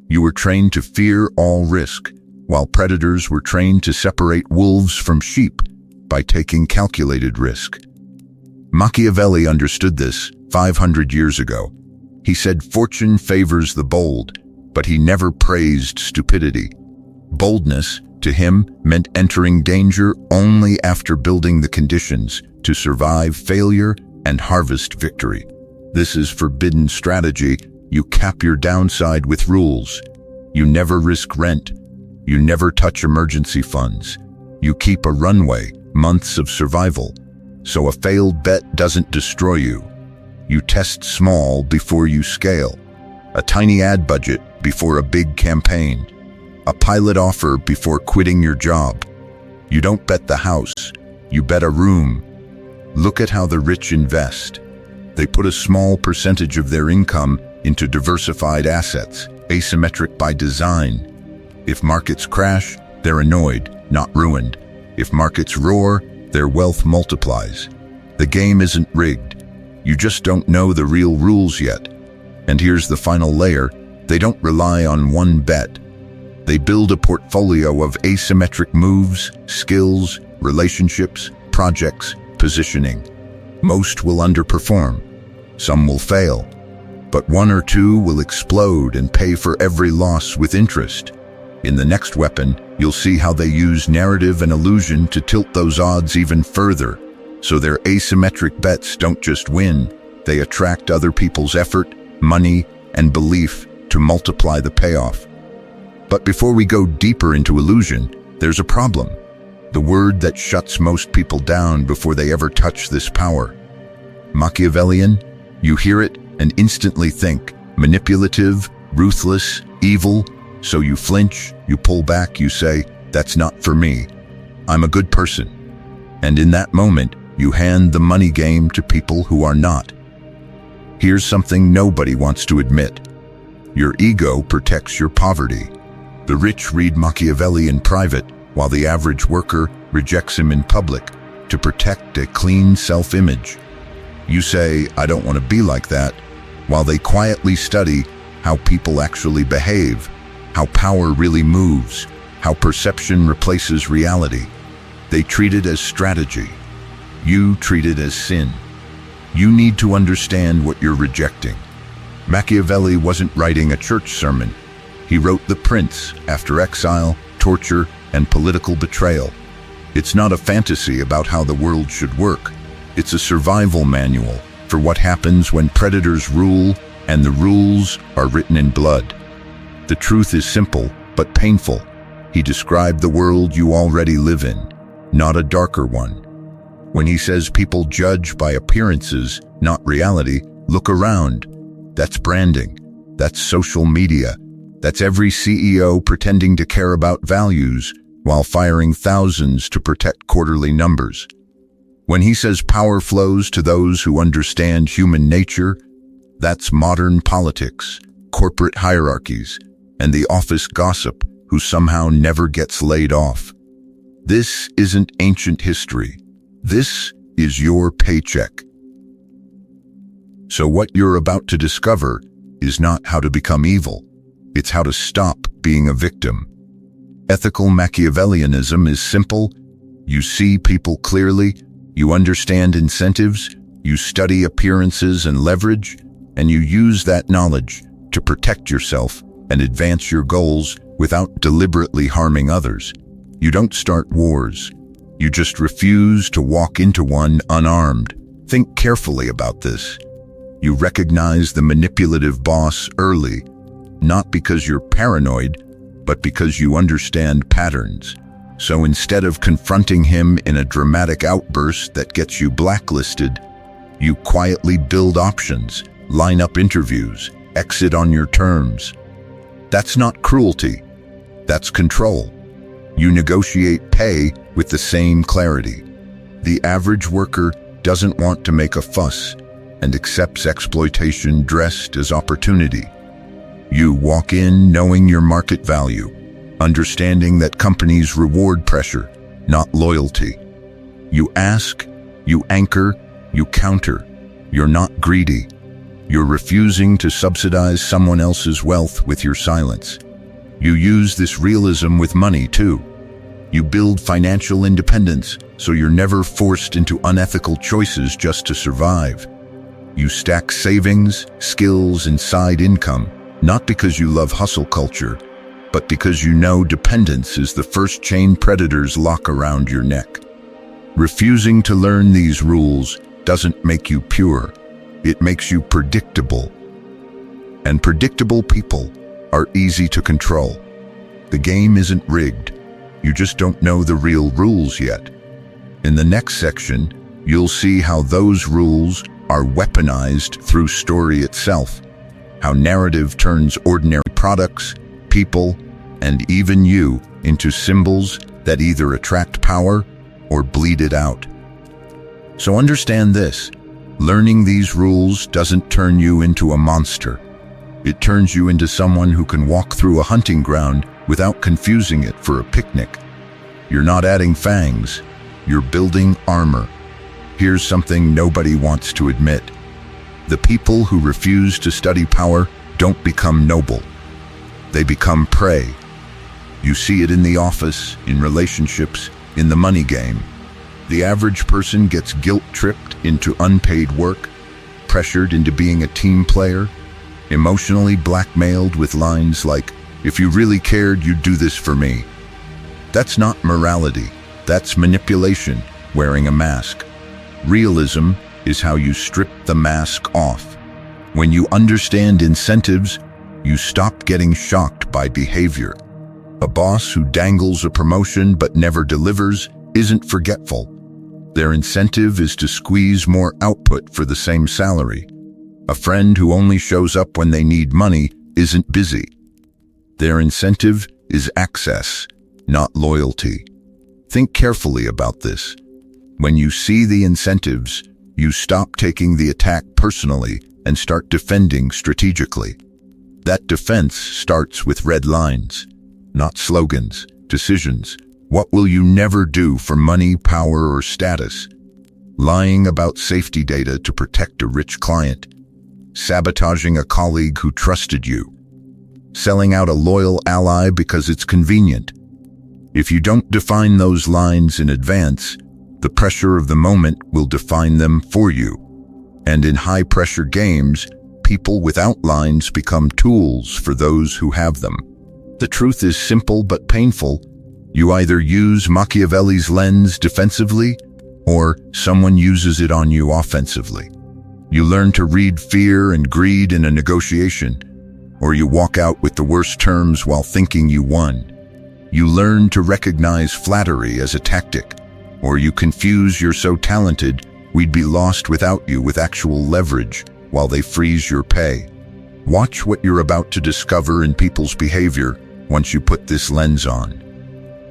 You were trained to fear all risk, while predators were trained to separate wolves from sheep by taking calculated risk. Machiavelli understood this 500 years ago. He said fortune favors the bold, but he never praised stupidity. Boldness, to him, meant entering danger only after building the conditions to survive failure and harvest victory. This is forbidden strategy. You cap your downside with rules. You never risk rent. You never touch emergency funds. You keep a runway, months of survival. So a failed bet doesn't destroy you. You test small before you scale. A tiny ad budget before a big campaign. A pilot offer before quitting your job. You don't bet the house, you bet a room. Look at how the rich invest. They put a small percentage of their income into diversified assets, asymmetric by design. If markets crash, they're annoyed, not ruined. If markets roar, their wealth multiplies. The game isn't rigged. You just don't know the real rules yet. And here's the final layer. They don't rely on one bet. They build a portfolio of asymmetric moves, skills, relationships, projects, positioning. Most will underperform. Some will fail. But one or two will explode and pay for every loss with interest. In the next weapon, you'll see how they use narrative and illusion to tilt those odds even further. So their asymmetric bets don't just win, they attract other people's effort, money, and belief to multiply the payoff. But before we go deeper into illusion, there's a problem. The word that shuts most people down before they ever touch this power. Machiavellian. You hear it and instantly think manipulative, ruthless, evil. So you flinch, you pull back, you say, that's not for me. I'm a good person. And in that moment, you hand the money game to people who are not. Here's something nobody wants to admit. Your ego protects your poverty. The rich read Machiavelli in private, while the average worker rejects him in public to protect a clean self-image. You say, I don't want to be like that, while they quietly study how people actually behave, how power really moves, how perception replaces reality. They treat it as strategy. You treat it as sin. You need to understand what you're rejecting. Machiavelli wasn't writing a church sermon. He wrote The Prince after exile, torture, and political betrayal. It's not a fantasy about how the world should work. It's a survival manual for what happens when predators rule and the rules are written in blood. The truth is simple but painful. He described the world you already live in, not a darker one. When he says people judge by appearances, not reality, look around. That's branding. That's social media. That's every CEO pretending to care about values while firing thousands to protect quarterly numbers. When he says power flows to those who understand human nature, that's modern politics, corporate hierarchies, and the office gossip who somehow never gets laid off. This isn't ancient history. This is your paycheck. So what you're about to discover is not how to become evil. It's how to stop being a victim. Ethical Machiavellianism is simple. You see people clearly, you understand incentives, you study appearances and leverage, and you use that knowledge to protect yourself and advance your goals without deliberately harming others. You don't start wars. You just refuse to walk into one unarmed. Think carefully about this. You recognize the manipulative boss early, not because you're paranoid, but because you understand patterns. So instead of confronting him in a dramatic outburst that gets you blacklisted, you quietly build options, line up interviews, exit on your terms. That's not cruelty. That's control. You negotiate pay with the same clarity. The average worker doesn't want to make a fuss and accepts exploitation dressed as opportunity. You walk in knowing your market value, understanding that companies reward pressure, not loyalty. You ask, you anchor, you counter. You're not greedy. You're refusing to subsidize someone else's wealth with your silence. You use this realism with money too. You build financial independence so you're never forced into unethical choices just to survive. You stack savings, skills, and side income, not because you love hustle culture, but because you know dependence is the first chain predators lock around your neck. Refusing to learn these rules doesn't make you pure. It makes you predictable. And predictable people are easy to control. The game isn't rigged. You just don't know the real rules yet. In the next section, you'll see how those rules are weaponized through story itself, how narrative turns ordinary products, people, and even you into symbols that either attract power or bleed it out. So understand this, learning these rules doesn't turn you into a monster. It turns you into someone who can walk through a hunting ground without confusing it for a picnic. You're not adding fangs, you're building armor. Here's something nobody wants to admit. The people who refuse to study power don't become noble. They become prey. You see it in the office, in relationships, in the money game. The average person gets guilt-tripped into unpaid work, pressured into being a team player, emotionally blackmailed with lines like, "If you really cared, you'd do this for me." That's not morality. That's manipulation, wearing a mask. Realism is how you strip the mask off. When you understand incentives, you stop getting shocked by behavior. A boss who dangles a promotion but never delivers isn't forgetful. Their incentive is to squeeze more output for the same salary. A friend who only shows up when they need money isn't busy. Their incentive is access, not loyalty. Think carefully about this. When you see the incentives, you stop taking the attack personally and start defending strategically. That defense starts with red lines, not slogans, decisions. What will you never do for money, power, or status? Lying about safety data to protect a rich client. Sabotaging a colleague who trusted you. Selling out a loyal ally because it's convenient. If you don't define those lines in advance, the pressure of the moment will define them for you. And in high-pressure games, people without lines become tools for those who have them. The truth is simple but painful. You either use Machiavelli's lens defensively, or someone uses it on you offensively. You learn to read fear and greed in a negotiation, or you walk out with the worst terms while thinking you won. You learn to recognize flattery as a tactic, or you confuse "you're so talented, we'd be lost without you" with actual leverage while they freeze your pay. Watch what you're about to discover in people's behavior once you put this lens on.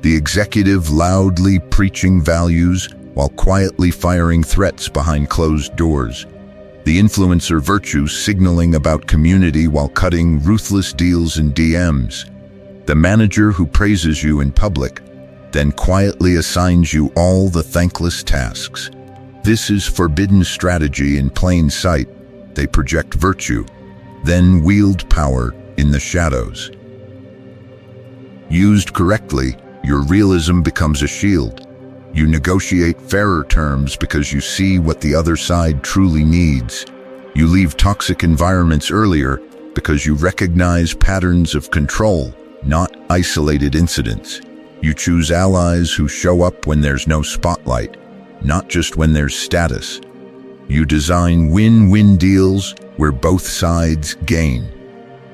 The executive loudly preaching values while quietly firing threats behind closed doors. The influencer virtue signaling about community while cutting ruthless deals in DMs. The manager who praises you in public, then quietly assigns you all the thankless tasks. This is forbidden strategy in plain sight. They project virtue, then wield power in the shadows. Used correctly, your realism becomes a shield. You negotiate fairer terms because you see what the other side truly needs. You leave toxic environments earlier because you recognize patterns of control, not isolated incidents. You choose allies who show up when there's no spotlight, not just when there's status. You design win-win deals where both sides gain.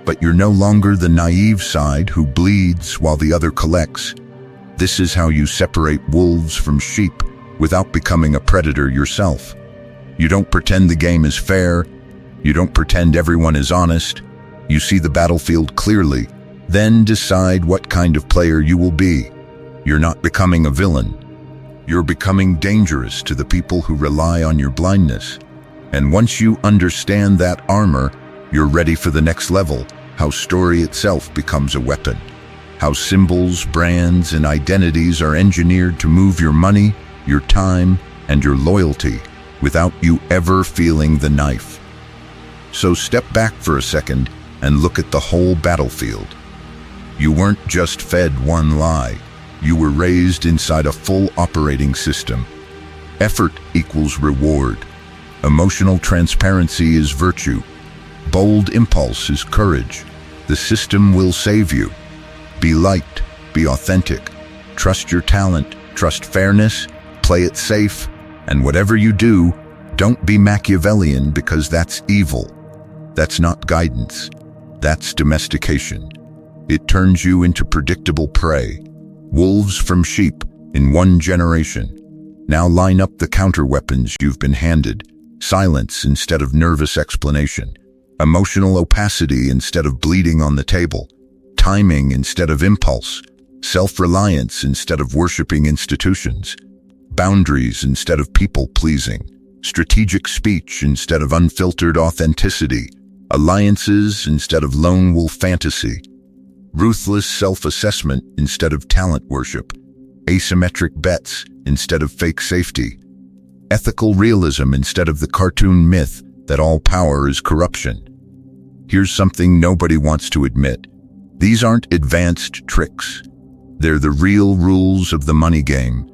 But you're no longer the naive side who bleeds while the other collects. This is how you separate wolves from sheep without becoming a predator yourself. You don't pretend the game is fair. You don't pretend everyone is honest. You see the battlefield clearly, then decide what kind of player you will be. You're not becoming a villain. You're becoming dangerous to the people who rely on your blindness. And once you understand that armor, you're ready for the next level, how story itself becomes a weapon. How symbols, brands, and identities are engineered to move your money, your time, and your loyalty without you ever feeling the knife. So step back for a second and look at the whole battlefield. You weren't just fed one lie. You were raised inside a full operating system. Effort equals reward. Emotional transparency is virtue. Bold impulse is courage. The system will save you. Be liked, be authentic, trust your talent, trust fairness, play it safe, and whatever you do, don't be Machiavellian because that's evil. That's not guidance. That's domestication. It turns you into predictable prey. Wolves from sheep in one generation. Now line up the counterweapons you've been handed. Silence instead of nervous explanation. Emotional opacity instead of bleeding on the table. Timing instead of impulse, self-reliance instead of worshiping institutions, boundaries instead of people-pleasing, strategic speech instead of unfiltered authenticity, alliances instead of lone wolf fantasy, ruthless self-assessment instead of talent worship, asymmetric bets instead of fake safety, ethical realism instead of the cartoon myth that all power is corruption. Here's something nobody wants to admit. These aren't advanced tricks. They're the real rules of the money game.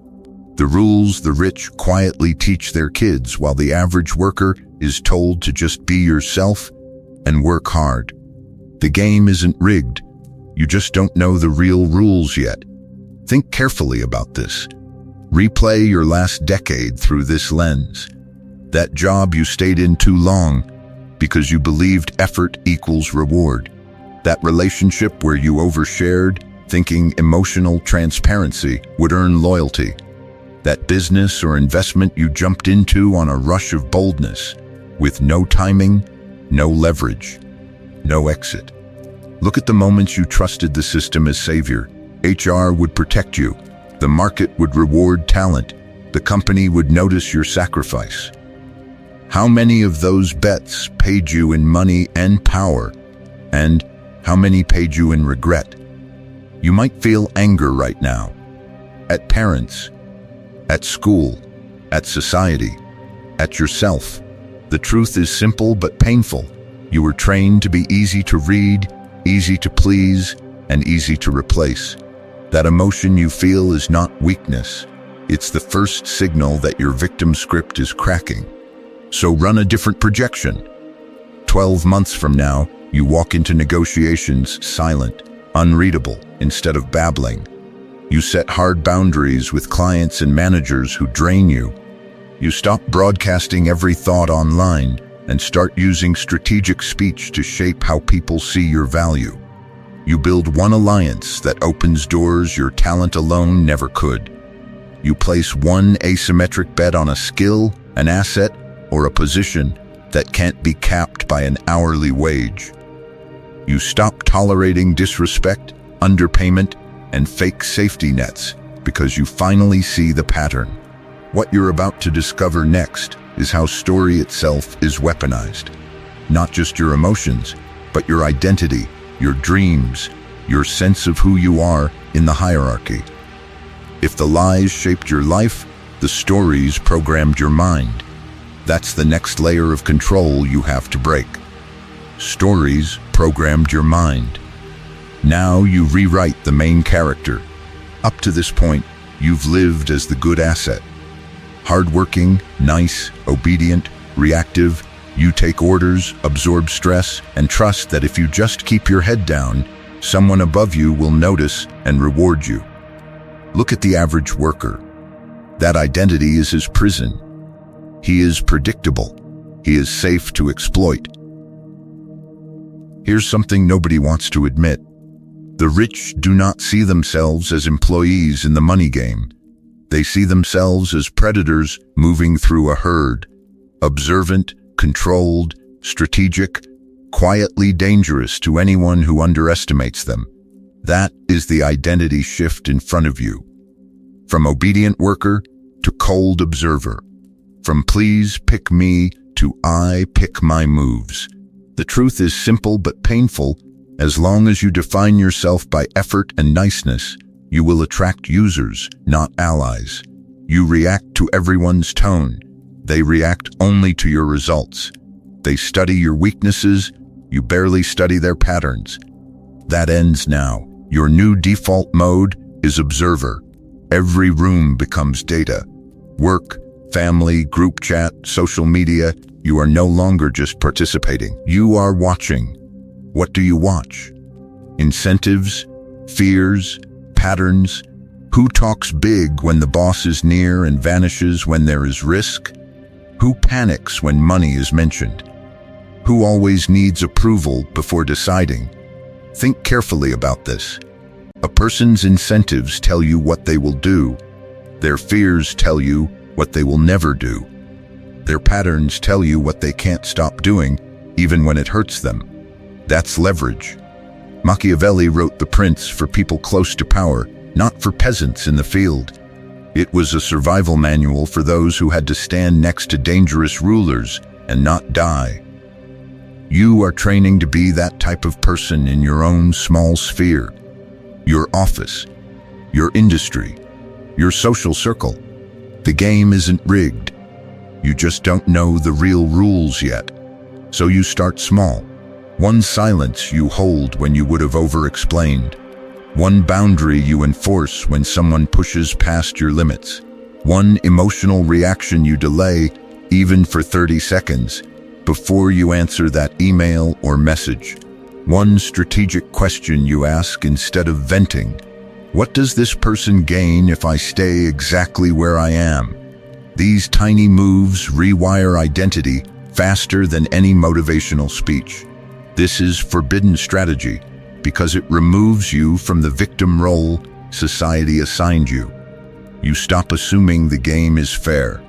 The rules the rich quietly teach their kids while the average worker is told to just be yourself and work hard. The game isn't rigged. You just don't know the real rules yet. Think carefully about this. Replay your last decade through this lens. That job you stayed in too long because you believed effort equals reward. That relationship where you overshared, thinking emotional transparency would earn loyalty. That business or investment you jumped into on a rush of boldness, with no timing, no leverage, no exit. Look at the moments you trusted the system as savior. HR would protect you. The market would reward talent. The company would notice your sacrifice. How many of those bets paid you in money and power? And how many paid you in regret? You might feel anger right now. At parents, at school, at society, at yourself. The truth is simple but painful. You were trained to be easy to read, easy to please, and easy to replace. That emotion you feel is not weakness. It's the first signal that your victim script is cracking. So run a different projection. 12 months from now, you walk into negotiations silent, unreadable, instead of babbling. You set hard boundaries with clients and managers who drain you. You stop broadcasting every thought online and start using strategic speech to shape how people see your value. You build one alliance that opens doors your talent alone never could. You place one asymmetric bet on a skill, an asset, or a position that can't be capped by an hourly wage. You stop tolerating disrespect, underpayment, and fake safety nets because you finally see the pattern. What you're about to discover next is how story itself is weaponized. Not just your emotions, but your identity, your dreams, your sense of who you are in the hierarchy. If the lies shaped your life, the stories programmed your mind. That's the next layer of control you have to break. Stories programmed your mind. Now you rewrite the main character. Up to this point, you've lived as the good asset. Hardworking, nice, obedient, reactive, you take orders, absorb stress, and trust that if you just keep your head down, someone above you will notice and reward you. Look at the average worker. That identity is his prison. He is predictable. He is safe to exploit. Here's something nobody wants to admit. The rich do not see themselves as employees in the money game. They see themselves as predators moving through a herd, observant, controlled, strategic, quietly dangerous to anyone who underestimates them. That is the identity shift in front of you. From obedient worker to cold observer. From please pick me to I pick my moves. The truth is simple but painful. As long as you define yourself by effort and niceness, you will attract users, not allies. You react to everyone's tone. They react only to your results. They study your weaknesses. You barely study their patterns. That ends now. Your new default mode is observer. Every room becomes data. Work, family, group chat, social media. You are no longer just participating. You are watching. What do you watch? Incentives, fears, patterns. Who talks big when the boss is near and vanishes when there is risk? Who panics when money is mentioned? Who always needs approval before deciding? Think carefully about this. A person's incentives tell you what they will do. Their fears tell you what they will never do. Their patterns tell you what they can't stop doing, even when it hurts them. That's leverage. Machiavelli wrote The Prince for people close to power, not for peasants in the field. It was a survival manual for those who had to stand next to dangerous rulers and not die. You are training to be that type of person in your own small sphere. Your office, your industry, your social circle. The game isn't rigged. You just don't know the real rules yet. So you start small. One silence you hold when you would have over-explained. One boundary you enforce when someone pushes past your limits. One emotional reaction you delay, even for 30 seconds, before you answer that email or message. One strategic question you ask instead of venting. What does this person gain if I stay exactly where I am? These tiny moves rewire identity faster than any motivational speech. This is forbidden strategy because it removes you from the victim role society assigned you. You stop assuming the game is fair.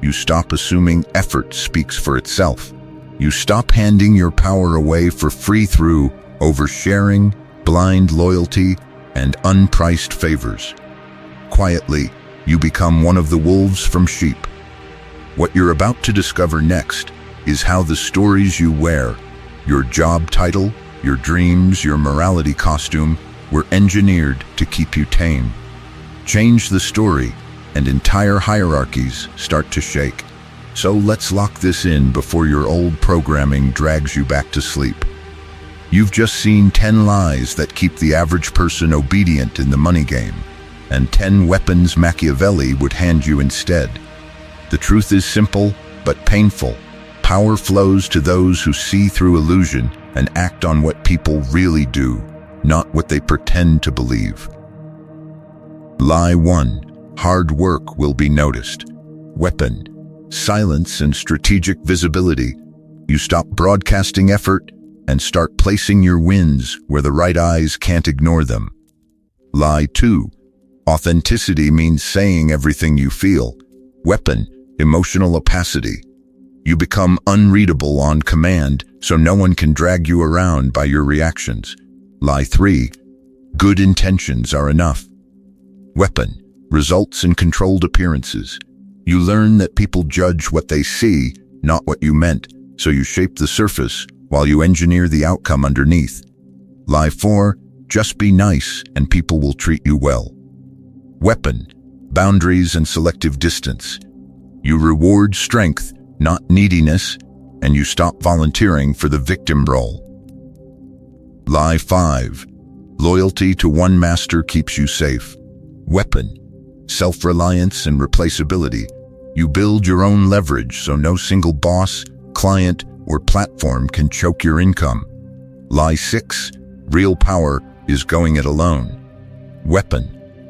You stop assuming effort speaks for itself. You stop handing your power away for free through oversharing, blind loyalty, and unpriced favors. Quietly, you become one of the wolves from sheep. What you're about to discover next is how the stories you wear, your job title, your dreams, your morality costume, were engineered to keep you tame. Change the story, and entire hierarchies start to shake. So let's lock this in before your old programming drags you back to sleep. You've just seen 10 lies that keep the average person obedient in the money game, and 10 weapons Machiavelli would hand you instead. The truth is simple but painful. Power flows to those who see through illusion and act on what people really do, not what they pretend to believe. Lie 1. Hard work will be noticed. Weapon: silence and strategic visibility. You stop broadcasting effort and start placing your wins where the right eyes can't ignore them. Lie 2. Authenticity means saying everything you feel. Weapon: emotional opacity. You become unreadable on command, so no one can drag you around by your reactions. Lie 3. Good intentions are enough. Weapon: results in controlled appearances. You learn that people judge what they see, not what you meant, so you shape the surface while you engineer the outcome underneath. Lie 4. Just be nice and people will treat you well. Weapon: boundaries and selective distance. You reward strength, not neediness, and you stop volunteering for the victim role. Lie 5. Loyalty to one master keeps you safe. Weapon: self-reliance and replaceability. You build your own leverage so no single boss, client, or platform can choke your income. Lie 6. Real power is going it alone. Weapon: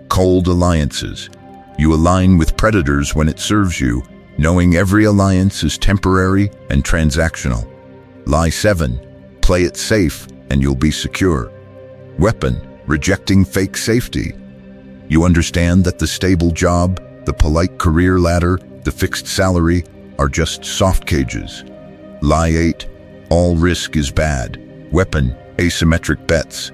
cold alliances. You align with predators when it serves you, knowing every alliance is temporary and transactional. Lie 7. Play it safe and you'll be secure. Weapon: rejecting fake safety. You understand that the stable job, the polite career ladder, the fixed salary are just soft cages. Lie 8. All risk is bad. Weapon: asymmetric bets.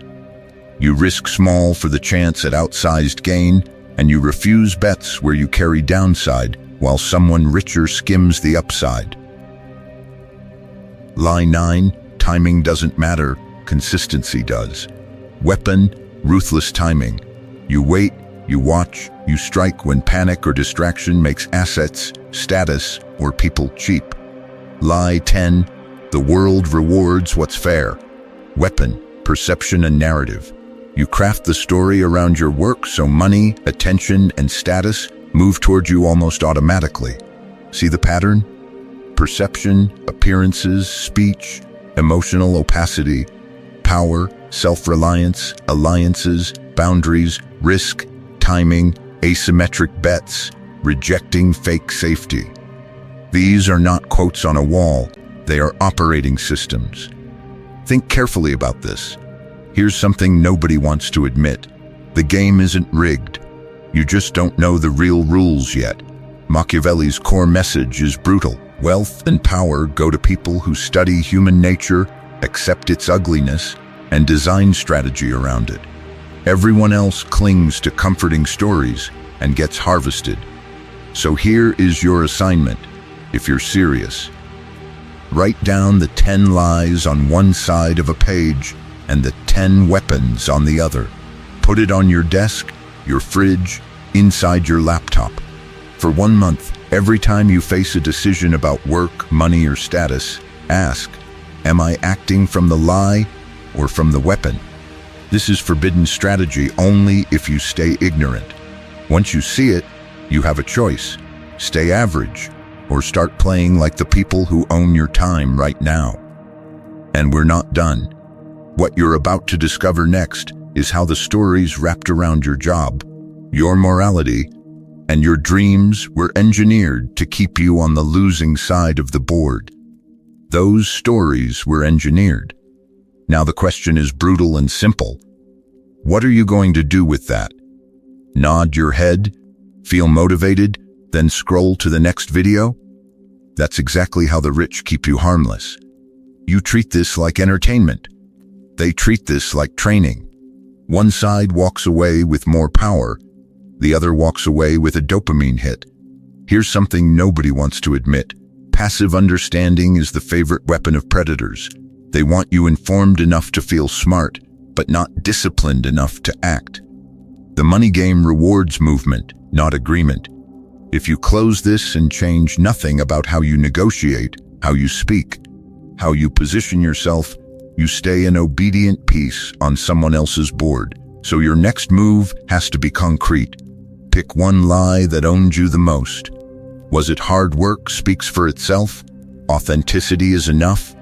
You risk small for the chance at outsized gain, and you refuse bets where you carry downside while someone richer skims the upside. Lie 9. Timing doesn't matter, consistency does. Weapon: ruthless timing. You wait, you watch, you strike when panic or distraction makes assets, status, or people cheap. Lie 10. The world rewards what's fair. Weapon: perception and narrative. You craft the story around your work so money, attention, and status move toward you almost automatically. See the pattern? Perception, appearances, speech, emotional opacity, power, self-reliance, alliances, boundaries, risk, timing, asymmetric bets, rejecting fake safety. These are not quotes on a wall, they are operating systems. Think carefully about this. Here's something nobody wants to admit. The game isn't rigged. You just don't know the real rules yet. Machiavelli's core message is brutal. Wealth and power go to people who study human nature, accept its ugliness, and design strategy around it. Everyone else clings to comforting stories and gets harvested. So here is your assignment, if you're serious. Write down the 10 lies on one side of a page and the 10 weapons on the other. Put it on your desk, your fridge, inside your laptop. For 1 month, every time you face a decision about work, money, or status, ask, am I acting from the lie or from the weapon? This is forbidden strategy only if you stay ignorant. Once you see it, you have a choice. Stay average or start playing like the people who own your time right now. And we're not done. What you're about to discover next is how the stories wrapped around your job, your morality, and your dreams were engineered to keep you on the losing side of the board. Those stories were engineered. Now the question is brutal and simple. What are you going to do with that? Nod your head, feel motivated, then scroll to the next video? That's exactly how the rich keep you harmless. You treat this like entertainment. They treat this like training. One side walks away with more power, the other walks away with a dopamine hit. Here's something nobody wants to admit. Passive understanding is the favorite weapon of predators. They want you informed enough to feel smart, but not disciplined enough to act. The money game rewards movement, not agreement. If you close this and change nothing about how you negotiate, how you speak, how you position yourself, you stay in obedient peace on someone else's board. So your next move has to be concrete. Pick one lie that owned you the most. Was it hard work speaks for itself? Authenticity is enough?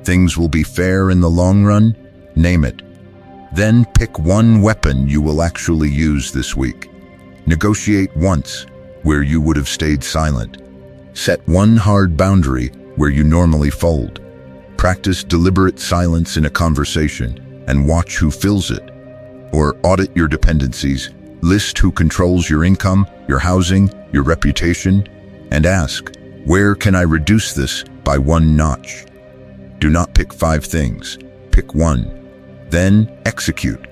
Things will be fair in the long run? Name it. Then pick one weapon you will actually use this week. Negotiate once, where you would have stayed silent. Set one hard boundary where you normally fold. Practice deliberate silence in a conversation and watch who fills it. Or audit your dependencies, list who controls your income, your housing, your reputation, and ask, where can I reduce this by one notch? Do not pick 5 things, pick one. Then execute.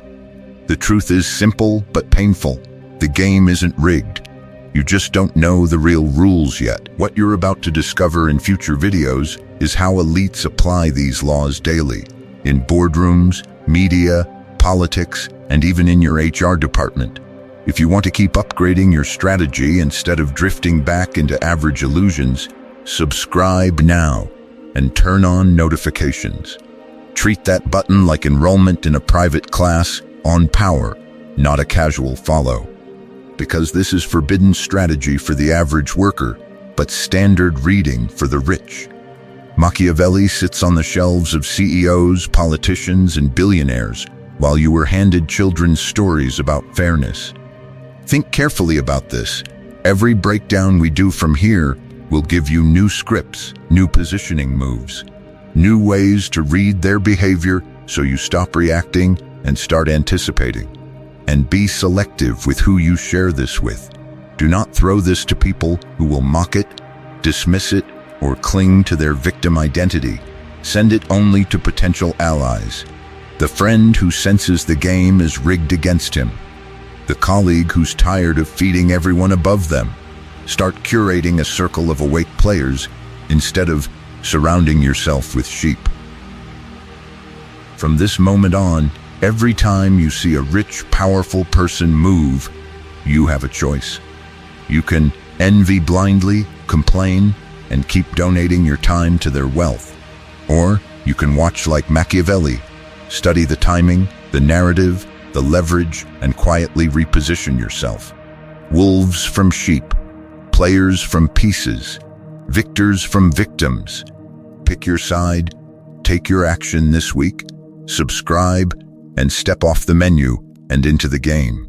The truth is simple but painful. The game isn't rigged. You just don't know the real rules yet. What you're about to discover in future videos is how elites apply these laws daily, in boardrooms, media, politics, and even in your HR department. If you want to keep upgrading your strategy instead of drifting back into average illusions, subscribe now and turn on notifications. Treat that button like enrollment in a private class on power, not a casual follow. Because this is forbidden strategy for the average worker, but standard reading for the rich. Machiavelli sits on the shelves of CEOs, politicians, and billionaires, while you were handed children's stories about fairness. Think carefully about this. Every breakdown we do from here will give you new scripts, new positioning moves, new ways to read their behavior so you stop reacting and start anticipating. And be selective with who you share this with. Do not throw this to people who will mock it, dismiss it, or cling to their victim identity. Send it only to potential allies. The friend who senses the game is rigged against him. The colleague who's tired of feeding everyone above them. Start curating a circle of awake players instead of surrounding yourself with sheep. From this moment on, every time you see a rich, powerful person move, you have a choice. You can envy blindly, complain, and keep donating your time to their wealth. Or you can watch like Machiavelli, study the timing, the narrative, the leverage, and quietly reposition yourself. Wolves from sheep, players from pieces, victors from victims. Pick your side, take your action this week, subscribe, and step off the menu and into the game.